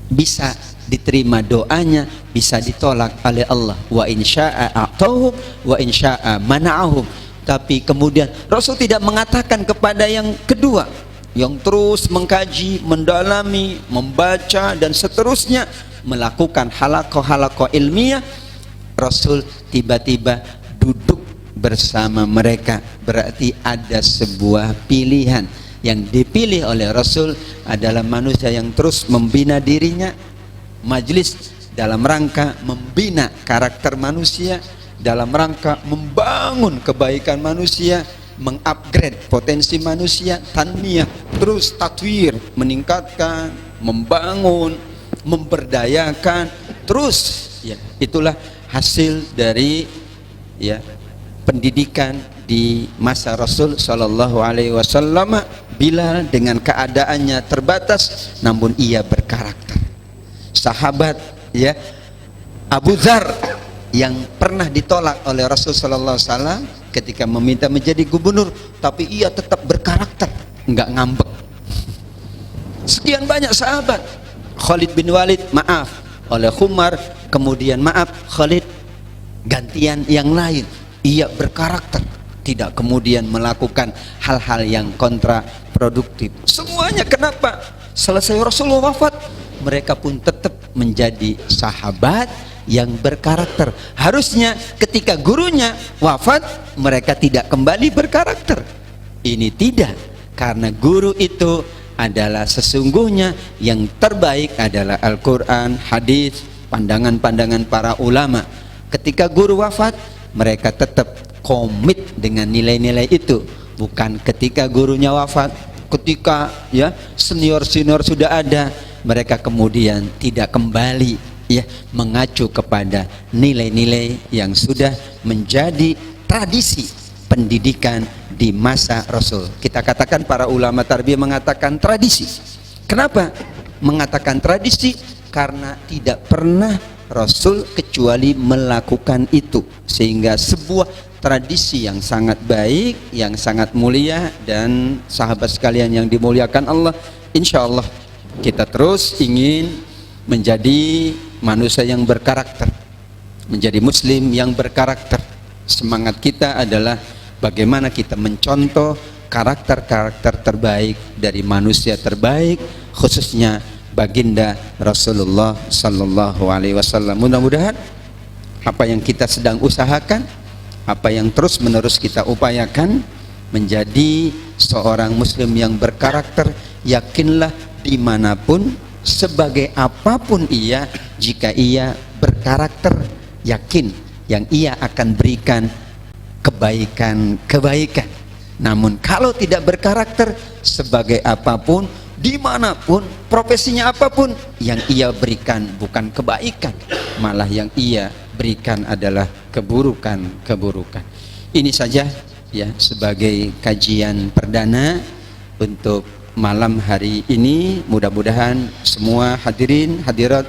bisa diterima doanya, bisa ditolak oleh Allah. Wa insya'a a'tahum wa insya'a mana'ahum. Tapi kemudian Rasul tidak mengatakan kepada yang kedua, yang terus mengkaji, mendalami, membaca dan seterusnya, melakukan halaqah-halaqah ilmiah. Rasul tiba-tiba duduk bersama mereka. Berarti ada sebuah pilihan. Yang dipilih oleh Rasul adalah manusia yang terus membina dirinya, majlis dalam rangka membina karakter manusia, dalam rangka membangun kebaikan manusia, mengupgrade potensi manusia, tanmiyah, terus tatwir, meningkatkan, membangun, memberdayakan, terus ya, itulah hasil dari ya pendidikan di masa Rasul Shallallahu Alaihi Wasallam. Bilal dengan keadaannya terbatas, namun ia berkarakter. Sahabat ya Abu Dzar yang pernah ditolak oleh Rasul Sallallahu Alaihi Wasallam ketika meminta menjadi gubernur, tapi ia tetap berkarakter, nggak ngambek. Sekian banyak sahabat. Khalid bin Walid maaf oleh Khumar, kemudian maaf Khalid, gantian yang lain. Ia berkarakter, tidak kemudian melakukan hal-hal yang kontraproduktif. Semuanya kenapa? Selesai Rasulullah wafat, mereka pun tetap menjadi sahabat yang berkarakter. Harusnya ketika gurunya wafat, mereka tidak kembali berkarakter. Ini tidak, karena guru itu adalah sesungguhnya yang terbaik adalah Al-Quran, hadis, pandangan-pandangan para ulama. Ketika guru wafat, mereka tetap komit dengan nilai-nilai itu. Bukan ketika gurunya wafat, ketika ya senior-senior sudah ada, mereka kemudian tidak kembali ya mengacu kepada nilai-nilai yang sudah menjadi tradisi pendidikan di masa Rasul. Kita katakan para ulama tarbiyah mengatakan tradisi. Kenapa mengatakan tradisi? Karena tidak pernah Rasul kecuali melakukan itu, sehingga sebuah tradisi yang sangat baik, yang sangat mulia. Dan sahabat sekalian yang dimuliakan Allah, insya Allah kita terus ingin menjadi manusia yang berkarakter, menjadi muslim yang berkarakter. Semangat kita adalah bagaimana kita mencontoh karakter-karakter terbaik dari manusia terbaik, khususnya baginda Rasulullah Sallallahu Alaihi Wasallam. Mudah-mudahan apa yang kita sedang usahakan, apa yang terus menerus kita upayakan, menjadi seorang muslim yang berkarakter. Yakinlah dimanapun, sebagai apapun ia, jika ia berkarakter, yakin yang ia akan berikan kebaikan-kebaikan. Namun kalau tidak berkarakter, sebagai apapun, dimanapun, profesinya apapun, yang ia berikan bukan kebaikan, malah yang ia berikan adalah keburukan-keburukan. Ini saja ya sebagai kajian perdana untuk malam hari ini. Mudah-mudahan semua hadirin hadirat,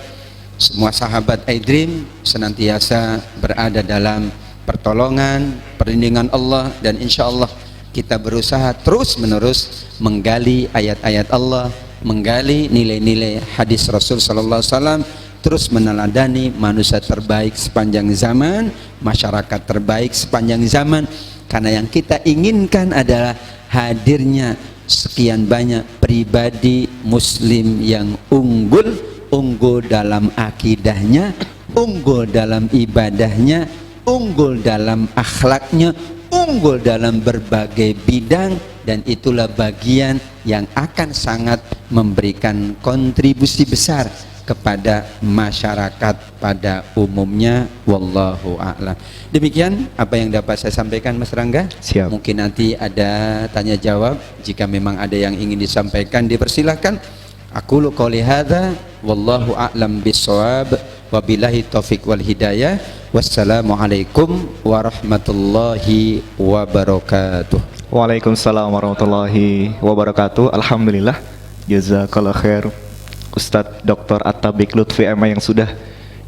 semua sahabat iDream senantiasa berada dalam pertolongan, perlindungan Allah, dan insya Allah kita berusaha terus menerus menggali ayat-ayat Allah, menggali nilai-nilai hadis Rasul Sallallahu Alaihi Wasallam, terus meneladani manusia terbaik sepanjang zaman, masyarakat terbaik sepanjang zaman. Karena yang kita inginkan adalah hadirnya sekian banyak pribadi muslim yang unggul dalam akidahnya, unggul dalam ibadahnya, unggul dalam akhlaknya, unggul dalam berbagai bidang. Dan itulah bagian yang akan sangat memberikan kontribusi besar kepada masyarakat pada umumnya. Wallahu a'lam. Demikian apa yang dapat saya sampaikan, Mas Rangga. Siap. Mungkin nanti ada tanya jawab, jika memang ada yang ingin disampaikan dipersilahkan. Aku qouli hadza Wallahu a'lam bishawab. Wabillahi taufik wal hidayah. Wassalamualaikum warahmatullahi wabarakatuh. Waalaikumsalam warahmatullahi wabarakatuh. Alhamdulillah, jazakallah khair Ustadz Dr. At-Tabiq Lutfi Ema yang sudah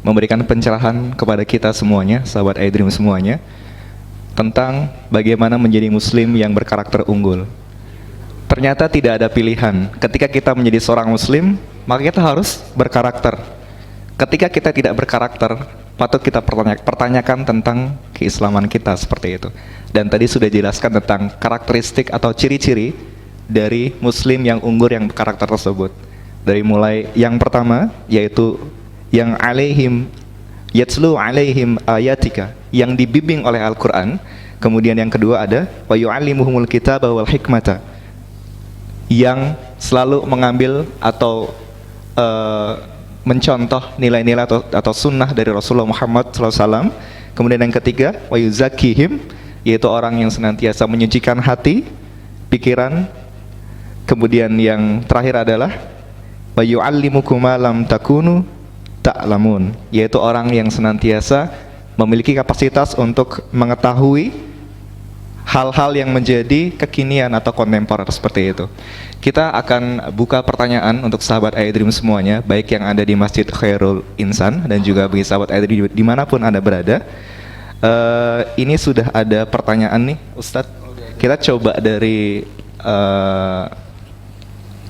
memberikan pencerahan kepada kita semuanya, sahabat iDream semuanya, tentang bagaimana menjadi muslim yang berkarakter unggul. Ternyata tidak ada pilihan. Ketika kita menjadi seorang muslim, maka kita harus berkarakter. Ketika kita tidak berkarakter, patut kita pertanyakan tentang keislaman kita, seperti itu. Dan tadi sudah dijelaskan tentang karakteristik atau ciri-ciri dari muslim yang unggul yang berkarakter tersebut. Dari mulai yang pertama, yaitu yang alaihim yatslu alaihim ayatika, yang dibimbing oleh Al-Quran. Kemudian yang kedua ada wa yu'allimuhumul kitaba wal hikmata, yang selalu mengambil atau mencontoh nilai-nilai atau sunnah dari Rasulullah Muhammad SAW. Kemudian yang ketiga wa yuzakihim, yaitu orang yang senantiasa menyucikan hati, pikiran. Kemudian yang terakhir adalah wa yu'allimukum ma lam takunu ta'lamun, yaitu orang yang senantiasa memiliki kapasitas untuk mengetahui hal-hal yang menjadi kekinian atau kontemporer, seperti itu. Kita akan buka pertanyaan untuk sahabat iDream semuanya, baik yang ada di Masjid Khairul Insan dan juga bagi sahabat iDream dimanapun Anda berada. Ini sudah ada pertanyaan nih Ustadz. Kita coba dari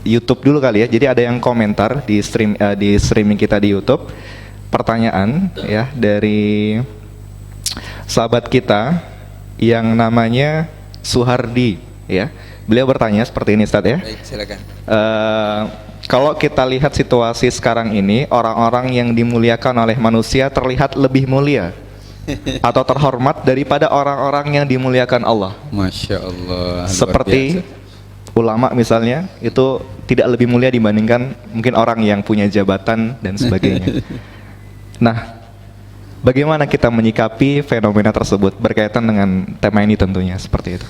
YouTube dulu kali ya. Jadi ada yang komentar di streaming kita di YouTube. Pertanyaan ya dari sahabat kita yang namanya Suhardi ya. Beliau bertanya seperti ini Ustadz ya. Baik, silakan. Kalau kita lihat situasi sekarang ini, orang-orang yang dimuliakan oleh manusia terlihat lebih mulia atau terhormat daripada orang-orang yang dimuliakan Allah. Masya Allah. Seperti ulama misalnya, itu tidak lebih mulia dibandingkan mungkin orang yang punya jabatan dan sebagainya. Nah, bagaimana kita menyikapi fenomena tersebut berkaitan dengan tema ini tentunya seperti itu.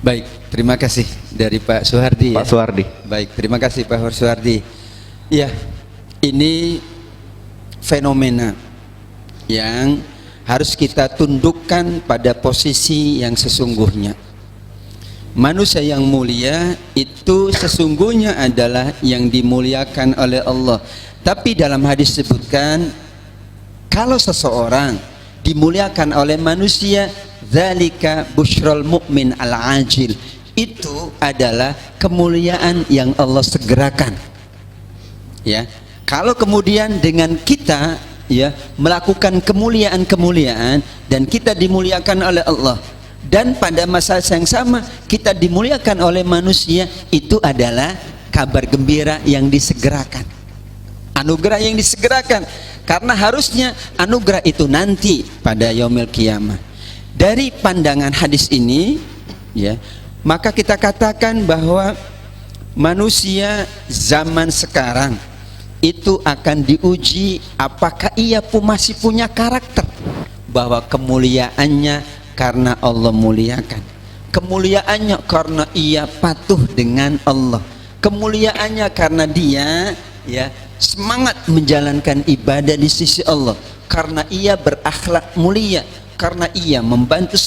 Baik, terima kasih dari Pak Suhardi. Pak Suhardi. Baik, terima kasih Pak Suhardi. Ya, ini fenomena yang harus kita tundukkan pada posisi yang sesungguhnya. Manusia yang mulia itu sesungguhnya adalah yang dimuliakan oleh Allah. Tapi dalam hadis disebutkan, kalau seseorang dimuliakan oleh manusia, dzalika busyral mu'min al-ajil, itu adalah kemuliaan yang Allah segerakan. Ya, kalau kemudian dengan kita ya melakukan kemuliaan-kemuliaan dan kita dimuliakan oleh Allah, dan pada masa yang sama kita dimuliakan oleh manusia, itu adalah kabar gembira yang disegerakan, anugerah yang disegerakan. Karena harusnya anugerah itu nanti pada yaumil qiyamah. Dari pandangan hadis ini ya, maka kita katakan bahwa manusia zaman sekarang itu akan diuji apakah ia masih punya karakter, bahwa kemuliaannya karena Allah muliakan, kemuliaannya karena ia patuh dengan Allah, kemuliaannya karena dia ya semangat menjalankan ibadah di sisi Allah, karena ia berakhlak mulia, karena ia membantu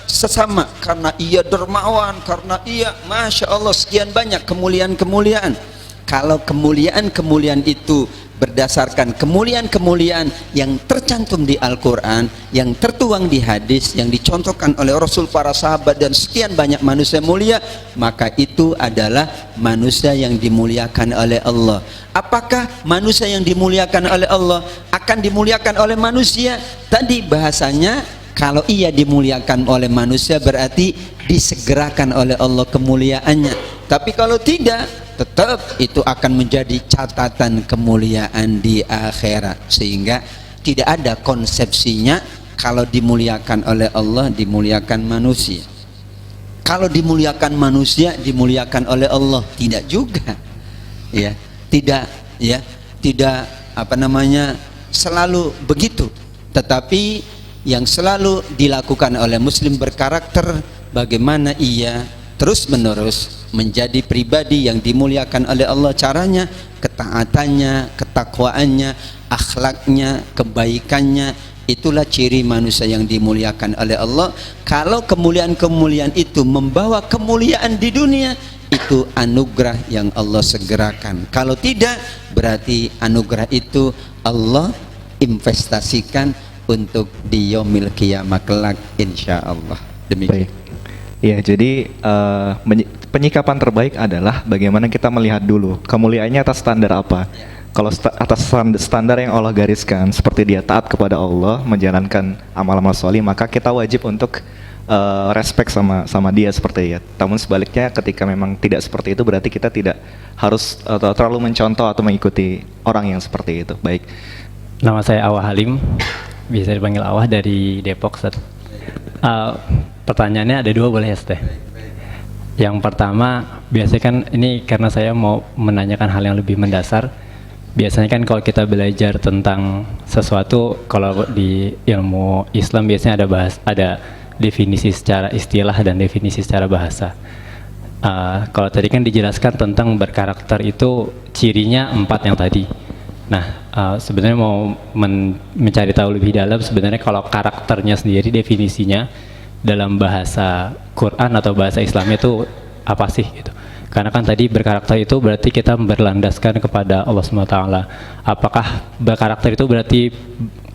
sesama, karena ia dermawan, karena ia Masya Allah sekian banyak kemuliaan-kemuliaan. Kalau kemuliaan-kemuliaan itu berdasarkan kemuliaan-kemuliaan yang tercantum di Al-Quran, yang tertuang di hadis, yang dicontohkan oleh Rasul, para sahabat, dan sekian banyak manusia mulia, maka itu adalah manusia yang dimuliakan oleh Allah. Apakah manusia yang dimuliakan oleh Allah akan dimuliakan oleh manusia? Tadi bahasanya kalau ia dimuliakan oleh manusia berarti disegerakan oleh Allah kemuliaannya. Tapi kalau tidak, tetap itu akan menjadi catatan kemuliaan di akhirat. Sehingga tidak ada konsepsinya kalau dimuliakan oleh Allah dimuliakan manusia, kalau dimuliakan manusia dimuliakan oleh Allah, tidak juga ya, tidak ya, tidak selalu begitu. Tetapi yang selalu dilakukan oleh muslim berkarakter, bagaimana ia terus menerus menjadi pribadi yang dimuliakan oleh Allah. Caranya ketaatannya, ketakwaannya, akhlaknya, kebaikannya, itulah ciri manusia yang dimuliakan oleh Allah. Kalau kemuliaan-kemuliaan itu membawa kemuliaan di dunia, itu anugerah yang Allah segerakan. Kalau tidak, berarti anugerah itu Allah investasikan untuk di yaumil qiyamah kelak, insya Allah. Demikian. Baik. Ya, jadi penyikapan terbaik adalah bagaimana kita melihat dulu kemuliaannya atas standar apa. Kalau atas standar yang Allah gariskan, seperti dia taat kepada Allah, menjalankan amal-amal soleh, maka kita wajib untuk respect sama dia seperti ya. Namun sebaliknya, ketika memang tidak seperti itu, berarti kita tidak harus terlalu mencontoh atau mengikuti orang yang seperti itu. Baik. Nama saya Awah Halim, bisa dipanggil Awah, dari Depok, Ustaz. Pertanyaannya ada dua, boleh ya, Ustaz? Yang pertama, biasanya kan ini karena saya mau menanyakan hal yang lebih mendasar. Biasanya kan kalau kita belajar tentang sesuatu, kalau di ilmu Islam biasanya ada definisi secara istilah dan definisi secara bahasa. Kalau tadi kan dijelaskan tentang berkarakter itu cirinya 4 yang tadi. Nah, sebenarnya mau mencari tahu lebih dalam, sebenarnya kalau karakternya sendiri definisinya dalam bahasa Quran atau bahasa Islam itu apa sih gitu. Karena kan tadi berkarakter itu berarti kita berlandaskan kepada Allah SWT. Apakah berkarakter itu berarti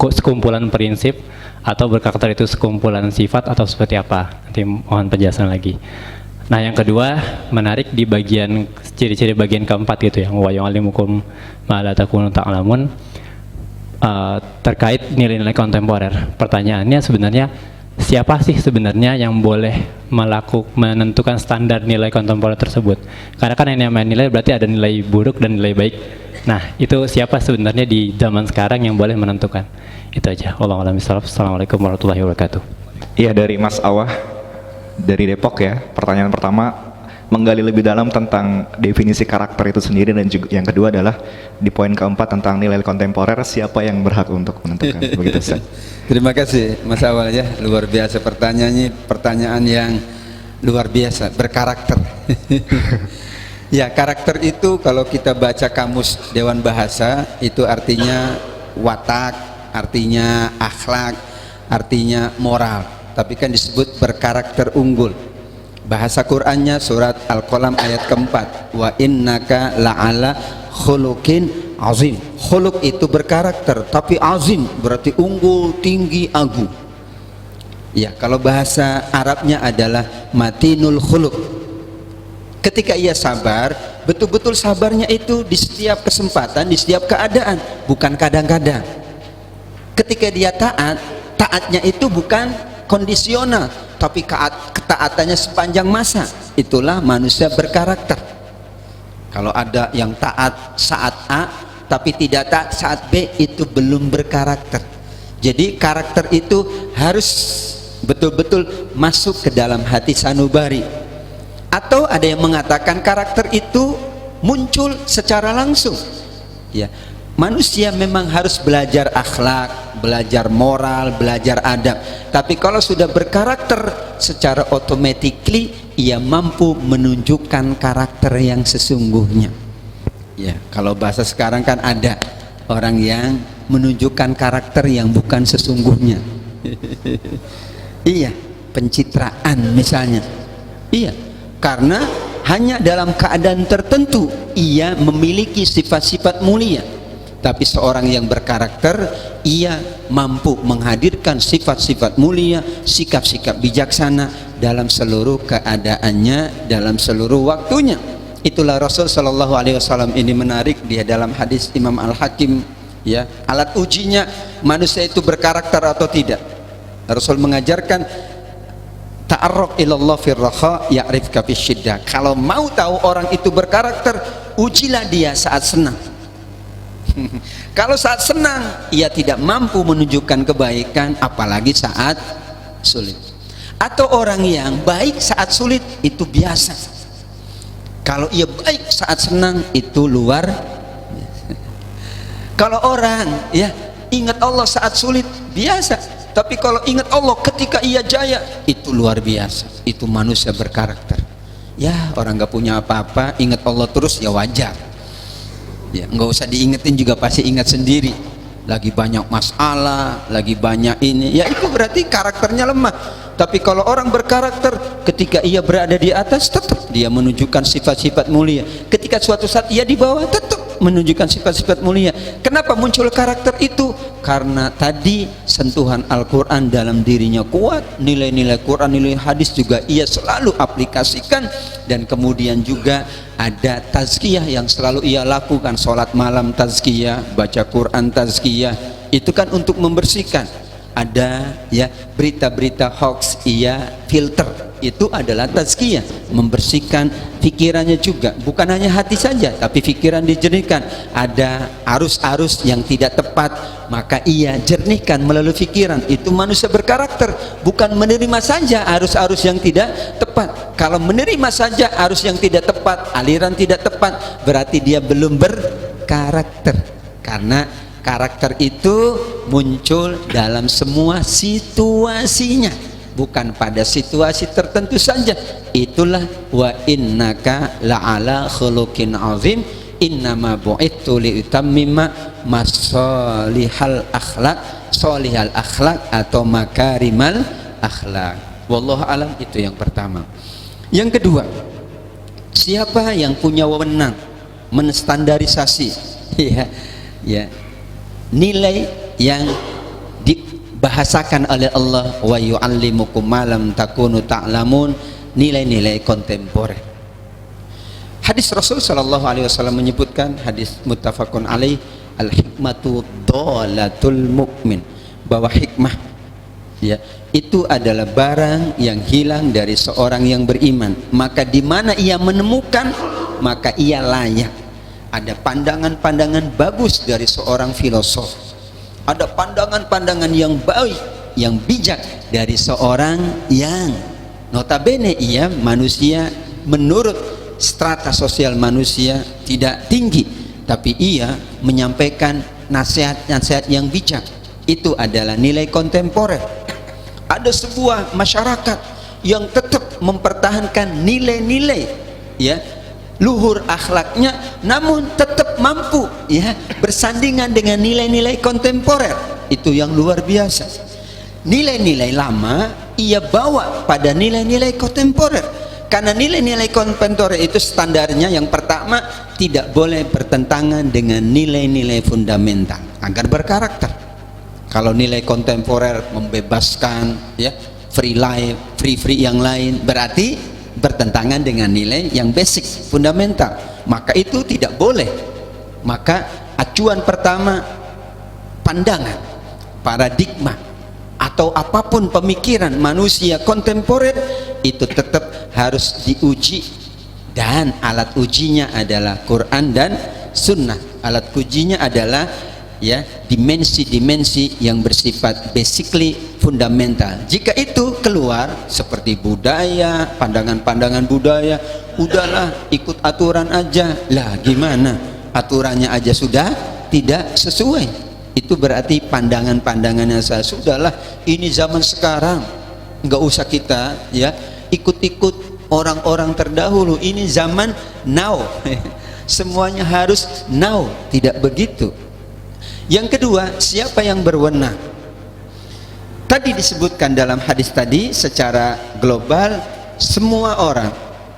sekumpulan prinsip, atau berkarakter itu sekumpulan sifat, atau seperti apa? Nanti mohon penjelasan lagi. Nah, yang kedua, menarik di bagian ciri-ciri bagian keempat gitu, yang wa yu'allimukum ma la takunu ta'lamun, terkait nilai-nilai kontemporer. Pertanyaannya sebenarnya, siapa sih sebenarnya yang boleh menentukan standar nilai kontemporer tersebut? Karena kan yang namanya nilai berarti ada nilai buruk dan nilai baik. Nah, itu siapa sebenarnya di zaman sekarang yang boleh menentukan? Itu aja. Wallahu a'lam bishawab. Assalamualaikum warahmatullahi wabarakatuh. Iya, dari Mas Awah dari Depok ya. Pertanyaan pertama, menggali lebih dalam tentang definisi karakter itu sendiri, dan juga yang kedua adalah di poin keempat tentang nilai kontemporer, siapa yang berhak untuk menentukan. Begitu, Ustaz. Terima kasih Mas Awal ya, luar biasa pertanyaannya, pertanyaan yang luar biasa, berkarakter. Ya, karakter itu kalau kita baca kamus Dewan Bahasa itu artinya watak, artinya akhlak, artinya moral. Tapi kan disebut berkarakter unggul. Bahasa Qur'annya surat Al-Qalam ayat keempat, wa innaka la'ala khuluqin azim. Khuluq itu berkarakter, tapi azim berarti unggul, tinggi, agung. Ya, kalau bahasa Arabnya adalah matinul khuluq. Ketika ia sabar, betul-betul sabarnya itu di setiap kesempatan, di setiap keadaan, bukan kadang-kadang. Ketika dia taat, taatnya itu bukan kondisional, tapi ketaatannya sepanjang masa. Itulah manusia berkarakter. Kalau ada yang taat saat A tapi tidak taat saat B, itu belum berkarakter. Jadi karakter itu harus betul-betul masuk ke dalam hati sanubari. Atau ada yang mengatakan karakter itu muncul secara langsung. Ya, manusia memang harus belajar akhlak, belajar moral, belajar adab. Tapi kalau sudah berkarakter, secara automatically ia mampu menunjukkan karakter yang sesungguhnya. Ya, kalau bahasa sekarang kan ada orang yang menunjukkan karakter yang bukan sesungguhnya. Iya, pencitraan misalnya. Iya, karena hanya dalam keadaan tertentu ia memiliki sifat-sifat mulia. Tapi seorang yang berkarakter, ia mampu menghadirkan sifat-sifat mulia, sikap-sikap bijaksana dalam seluruh keadaannya, dalam seluruh waktunya. Itulah Rasul Shallallahu Alaihi Wasallam ini menarik, dia dalam hadis Imam Al-Hakim, ya, alat ujinya manusia itu berkarakter atau tidak. Rasul mengajarkan ta'arraf ilallah firraha ya'rifka fisyiddah. Kalau mau tahu orang itu berkarakter, ujilah dia saat senang. Kalau saat senang ia tidak mampu menunjukkan kebaikan, apalagi saat sulit. Atau orang yang baik saat sulit itu biasa. Kalau ia baik saat senang itu luar biasa. Kalau orang ya ingat Allah saat sulit biasa, tapi kalau ingat Allah ketika ia jaya itu luar biasa. Itu manusia berkarakter. ya orang nggak punya apa-apa ingat Allah terus ya wajar ya, nggak usah diingetin juga pasti ingat sendiri. Lagi banyak masalah, lagi banyak ini, ya itu berarti karakternya lemah. Tapi kalau orang berkarakter, ketika ia berada di atas tetap dia menunjukkan sifat-sifat mulia, ketika suatu saat ia di bawah tetap menunjukkan sifat-sifat mulia. Kenapa muncul karakter itu? Karena tadi sentuhan Al-Quran dalam dirinya kuat, nilai-nilai Quran, nilai hadis juga ia selalu aplikasikan, dan kemudian juga ada tazkiyah yang selalu ia lakukan, sholat malam tazkiyah, baca Quran tazkiyah, itu kan untuk membersihkan. Ada ya berita-berita hoax ia filter, itu adalah tazkiyah, membersihkan pikirannya juga, bukan hanya hati saja tapi pikiran dijernihkan. Ada arus-arus yang tidak tepat, maka ia jernihkan melalui pikiran. Itu manusia berkarakter, bukan menerima saja arus-arus yang tidak tepat. Kalau menerima saja arus yang tidak tepat, aliran tidak tepat, berarti dia belum berkarakter. Karena karakter itu muncul dalam semua situasinya, bukan pada situasi tertentu saja. Itulah wa innaka la'ala khuluqin azim, innama bu'ithu liutammima masalihal akhlak, solihal akhlak atau makarimal akhlak. Wallahu alam. Itu yang pertama. Yang kedua, siapa yang punya wewenang menstandarisasi ya nilai yang dibahasakan oleh Allah, wa yu'allimukum ma lam takunu ta'lamun, nilai-nilai kontemporer. Hadis Rasul sallallahu alaihi wasallam menyebutkan, hadis muttafaqun alaih, al-hikmatu dhalatul mu'min, bahwa hikmah ya itu adalah barang yang hilang dari seorang yang beriman. Maka di mana ia menemukan, maka ia layak. Ada pandangan-pandangan bagus dari seorang filosof, ada pandangan-pandangan yang baik, yang bijak dari seorang yang notabene ia manusia menurut strata sosial manusia tidak tinggi, tapi ia menyampaikan nasihat-nasihat yang bijak. Itu adalah nilai kontemporer. Ada sebuah masyarakat yang tetap mempertahankan nilai-nilai ya luhur akhlaknya, namun tetap mampu ya bersandingan dengan nilai-nilai kontemporer. Itu yang luar biasa. Nilai-nilai lama ia bawa pada nilai-nilai kontemporer, karena nilai-nilai kontemporer itu standarnya yang pertama tidak boleh bertentangan dengan nilai-nilai fundamental agar berkarakter. Kalau nilai kontemporer membebaskan ya free life, free yang lain, berarti bertentangan dengan nilai yang basic, fundamental, maka itu tidak boleh. Maka acuan pertama, pandangan, paradigma atau apapun pemikiran manusia kontemporer itu tetap harus diuji, dan alat ujinya adalah Quran dan Sunnah. Alat ujinya adalah ya dimensi-dimensi yang bersifat basically fundamental. Jika itu keluar seperti budaya, pandangan-pandangan budaya, udahlah ikut aturan aja. Lah gimana? Aturannya aja sudah tidak sesuai. Itu berarti pandangan-pandangannya saya sudahlah, ini zaman sekarang, nggak usah kita ya ikut-ikut orang-orang terdahulu. Ini zaman now. Semuanya harus now, tidak begitu. Yang kedua, siapa yang berwenang? Tadi disebutkan dalam hadis tadi, secara global semua orang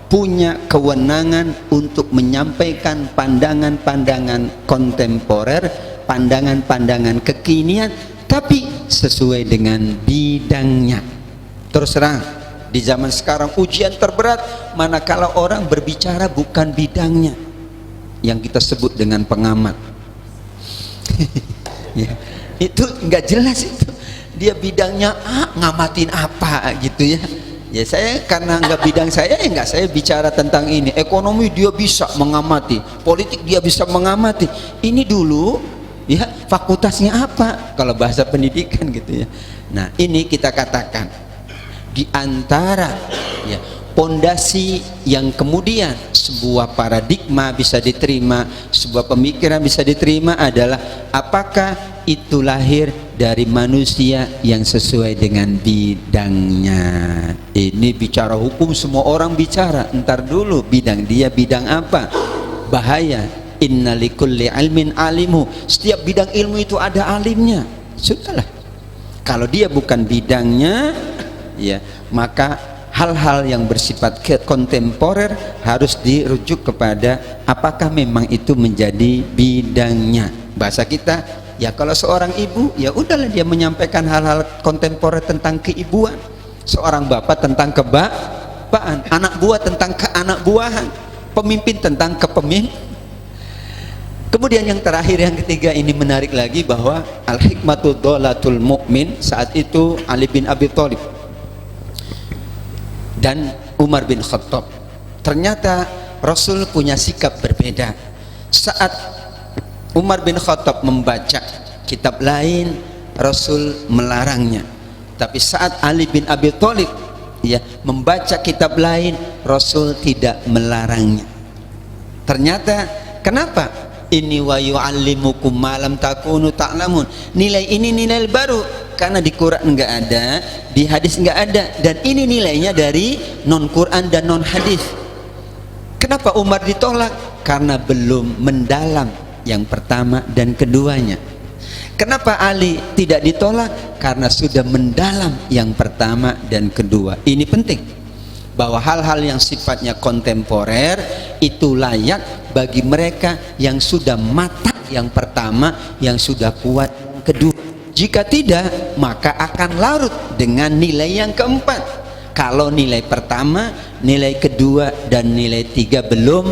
punya kewenangan untuk menyampaikan pandangan-pandangan kontemporer, pandangan-pandangan kekinian, tapi sesuai dengan bidangnya. Terus terang, di zaman sekarang ujian terberat manakala orang berbicara bukan bidangnya, yang kita sebut dengan pengamat. Ya, itu nggak jelas itu. Dia bidangnya ngamatin apa gitu ya. Ya saya karena nggak bidang saya, ya nggak saya bicara tentang ini. Ekonomi dia bisa mengamati, politik dia bisa mengamati. Ini dulu ya fakultasnya apa kalau bahasa pendidikan gitu ya. Nah ini kita katakan di antara ya pondasi yang kemudian sebuah paradigma bisa diterima, sebuah pemikiran bisa diterima adalah apakah itu lahir dari manusia yang sesuai dengan bidangnya. Ini bicara hukum, semua orang bicara. Entar dulu, bidang dia bidang apa? Bahaya. Inna likulli ilmin alimu. Setiap bidang ilmu itu ada alimnya. Sudahlah. Kalau dia bukan bidangnya, ya, maka hal-hal yang bersifat kontemporer harus dirujuk kepada apakah memang itu menjadi bidangnya. Bahasa kita, ya kalau seorang ibu, ya udahlah dia menyampaikan hal-hal kontemporer tentang keibuan. Seorang bapak tentang kebapaan, anak buah tentang keanak buahan, pemimpin tentang kepemimpinan. Kemudian yang terakhir, yang ketiga, ini menarik lagi, bahwa al-hikmatu dholatul mu'min. Saat itu Ali bin Abi Thalib dan Umar bin Khattab, ternyata Rasul punya sikap berbeda. Saat Umar bin Khattab membaca kitab lain, Rasul melarangnya. Tapi saat Ali bin Abi Thalib, ya, membaca kitab lain, Rasul tidak melarangnya. Ternyata kenapa? Ini wa yu'allimukum ma lam takunu ta'lamun. Nilai ini nilai baru, karena di Quran enggak ada, di hadis enggak ada, dan ini nilainya dari non Quran dan non hadis. Kenapa Umar ditolak? Karena belum mendalam yang pertama dan keduanya. Kenapa Ali tidak ditolak? Karena sudah mendalam yang pertama dan kedua. Ini penting, bahwa hal-hal yang sifatnya kontemporer itu layak bagi mereka yang sudah matang yang pertama, yang sudah kuat yang kedua. Jika tidak, maka akan larut dengan nilai yang keempat. Kalau nilai pertama, nilai kedua, dan nilai tiga belum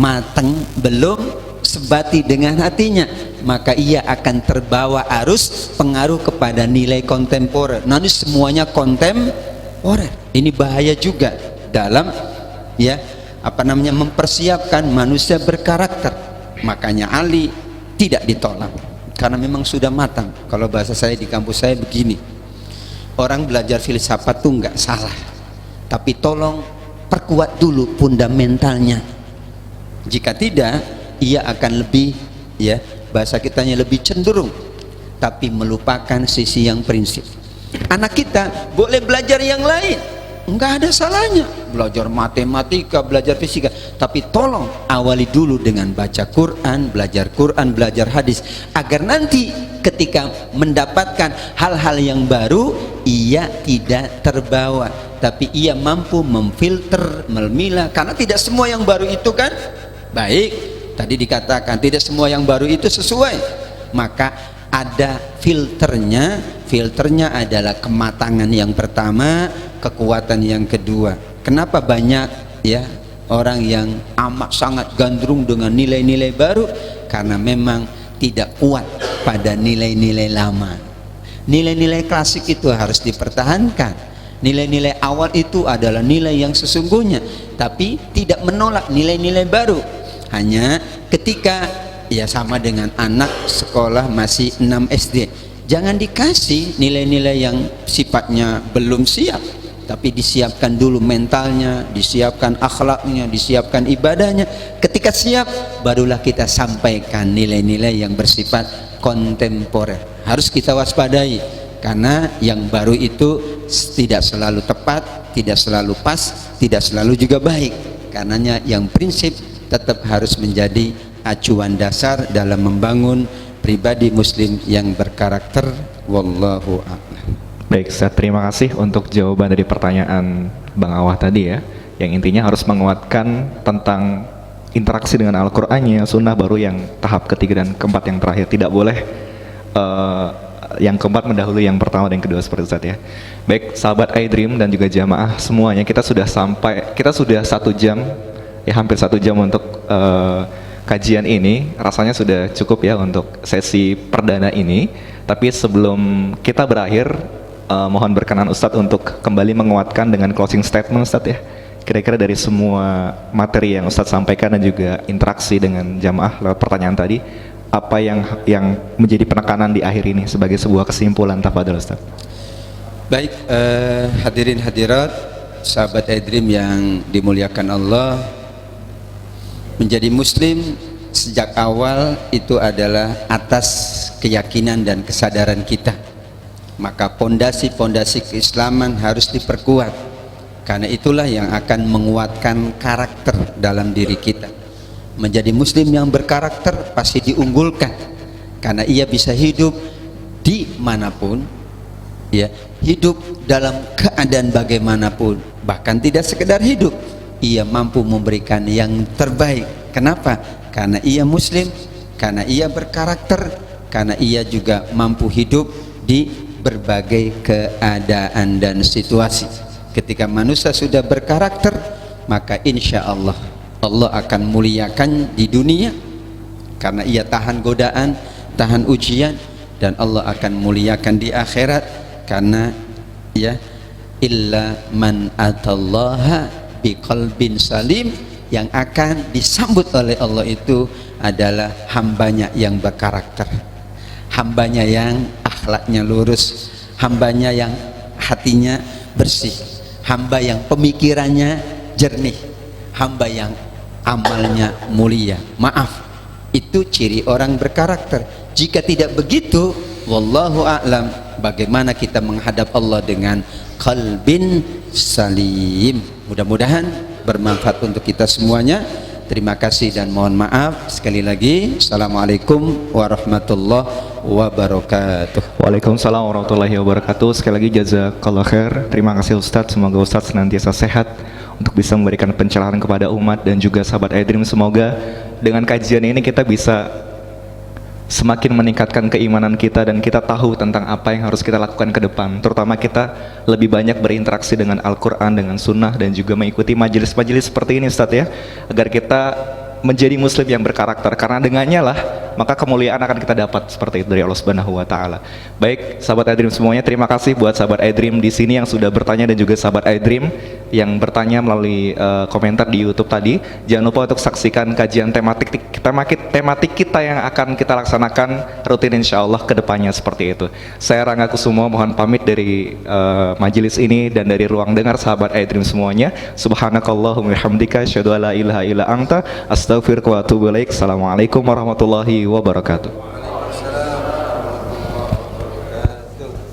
matang, belum sebati dengan hatinya, maka ia akan terbawa arus pengaruh kepada nilai kontemporer. Nanti semuanya kontemporer. Ini bahaya juga dalam, ya, mempersiapkan manusia berkarakter. Makanya Ali tidak ditolak karena memang sudah matang. Kalau bahasa saya di kampus saya begini, orang belajar filsafat tuh nggak salah, tapi tolong perkuat dulu fundamentalnya. Jika tidak, ia akan lebih, ya, bahasa kitanya lebih cenderung, tapi melupakan sisi yang prinsip. Anak kita boleh belajar yang lain, nggak ada salahnya, belajar matematika, belajar fisika, tapi tolong awali dulu dengan baca Quran, belajar hadis, agar nanti ketika mendapatkan hal-hal yang baru, ia tidak terbawa, tapi ia mampu memfilter, memilah. Karena tidak semua yang baru itu kan baik. Tadi dikatakan tidak semua yang baru itu sesuai, maka ada filternya. Filternya adalah kematangan yang pertama, kekuatan yang kedua. Kenapa banyak, ya, orang yang amat sangat gandrung dengan nilai-nilai baru? Karena memang tidak kuat pada nilai-nilai lama. Nilai-nilai klasik itu harus dipertahankan. Nilai-nilai awal itu adalah nilai yang sesungguhnya, tapi tidak menolak nilai-nilai baru. Hanya ketika, ya, sama dengan anak sekolah masih 6 SD, jangan dikasih nilai-nilai yang sifatnya belum siap, tapi disiapkan dulu mentalnya, disiapkan akhlaknya, disiapkan ibadahnya. Ketika siap, barulah kita sampaikan nilai-nilai yang bersifat kontemporer. Harus kita waspadai, karena yang baru itu tidak selalu tepat, tidak selalu pas, tidak selalu juga baik. Karenanya yang prinsip tetap harus menjadi acuan dasar dalam membangun pribadi muslim yang berkarakter. Wallahu a'lam. Baik, Ustaz, terima kasih untuk jawaban dari pertanyaan Bang Awah tadi, ya, yang intinya harus menguatkan tentang interaksi dengan Al-Qur'annya, sunnah, baru yang tahap ketiga dan keempat yang terakhir. Tidak boleh yang keempat mendahului yang pertama dan kedua, seperti Ustaz, ya. Baik, sahabat iDream dan juga jamaah semuanya, kita sudah 1 jam, ya, hampir 1 jam untuk kajian ini. Rasanya sudah cukup, ya, untuk sesi perdana ini. Tapi sebelum kita berakhir, mohon berkenan Ustadz untuk kembali menguatkan dengan closing statement, Ustadz, ya. Kira-kira dari semua materi yang Ustadz sampaikan dan juga interaksi dengan jamaah lewat pertanyaan tadi, apa yang menjadi penekanan di akhir ini sebagai sebuah kesimpulan, tafadhol Ustadz. Baik, hadirin hadirat, sahabat iDream yang dimuliakan Allah, menjadi muslim sejak awal itu adalah atas keyakinan dan kesadaran kita. Maka pondasi-pondasi keislaman harus diperkuat, karena itulah yang akan menguatkan karakter dalam diri kita. Menjadi muslim yang berkarakter pasti diunggulkan, karena ia bisa hidup dimanapun, ya, hidup dalam keadaan bagaimanapun, bahkan tidak sekedar hidup, ia mampu memberikan yang terbaik. Kenapa? Karena ia muslim, karena ia berkarakter, karena ia juga mampu hidup di berbagai keadaan dan situasi. Ketika manusia sudah berkarakter, maka insya Allah Allah akan muliakan di dunia, karena ia tahan godaan, tahan ujian, dan Allah akan muliakan di akhirat, karena ya, illa man atallaha biqalbin salim, yang akan disambut oleh Allah itu adalah hambanya yang berkarakter, hambanya yang akhlaknya lurus, hambanya yang hatinya bersih, hamba yang pemikirannya jernih, hamba yang amalnya mulia. Maaf, itu ciri orang berkarakter. Jika tidak begitu, wallahu a'lam, bagaimana kita menghadap Allah dengan qalbin salim. Mudah-mudahan bermanfaat untuk kita semuanya. Terima kasih dan mohon maaf sekali lagi. Assalamualaikum warahmatullahi wabarakatuh. Waalaikumsalam warahmatullahi wabarakatuh. Sekali lagi jazakallah khair. Terima kasih Ustadz. Semoga Ustadz senantiasa sehat untuk bisa memberikan pencerahan kepada umat dan juga sahabat iDream. Semoga dengan kajian ini kita bisa semakin meningkatkan keimanan kita dan kita tahu tentang apa yang harus kita lakukan ke depan. Terutama kita lebih banyak berinteraksi dengan Al-Quran, dengan Sunnah, dan juga mengikuti majelis-majelis seperti ini Ustadz ya, agar kita menjadi muslim yang berkarakter, karena dengannya lah maka kemuliaan akan kita dapat seperti itu dari Allah Subhanahu wa taala. Baik, sahabat iDream semuanya, terima kasih buat sahabat iDream di sini yang sudah bertanya dan juga sahabat iDream yang bertanya melalui komentar di YouTube tadi. Jangan lupa untuk saksikan kajian tematik kita yang akan kita laksanakan rutin insyaallah ke depannya seperti itu. Saya Rangga Kusumo mohon pamit dari majelis ini dan dari ruang dengar sahabat iDream semuanya. Subhanakallahumma bihamdika asyhadu an la ilaha illa anta astaghfiruka wa atubu ilaik. Assalamualaikum warahmatullahi wabarakatuh.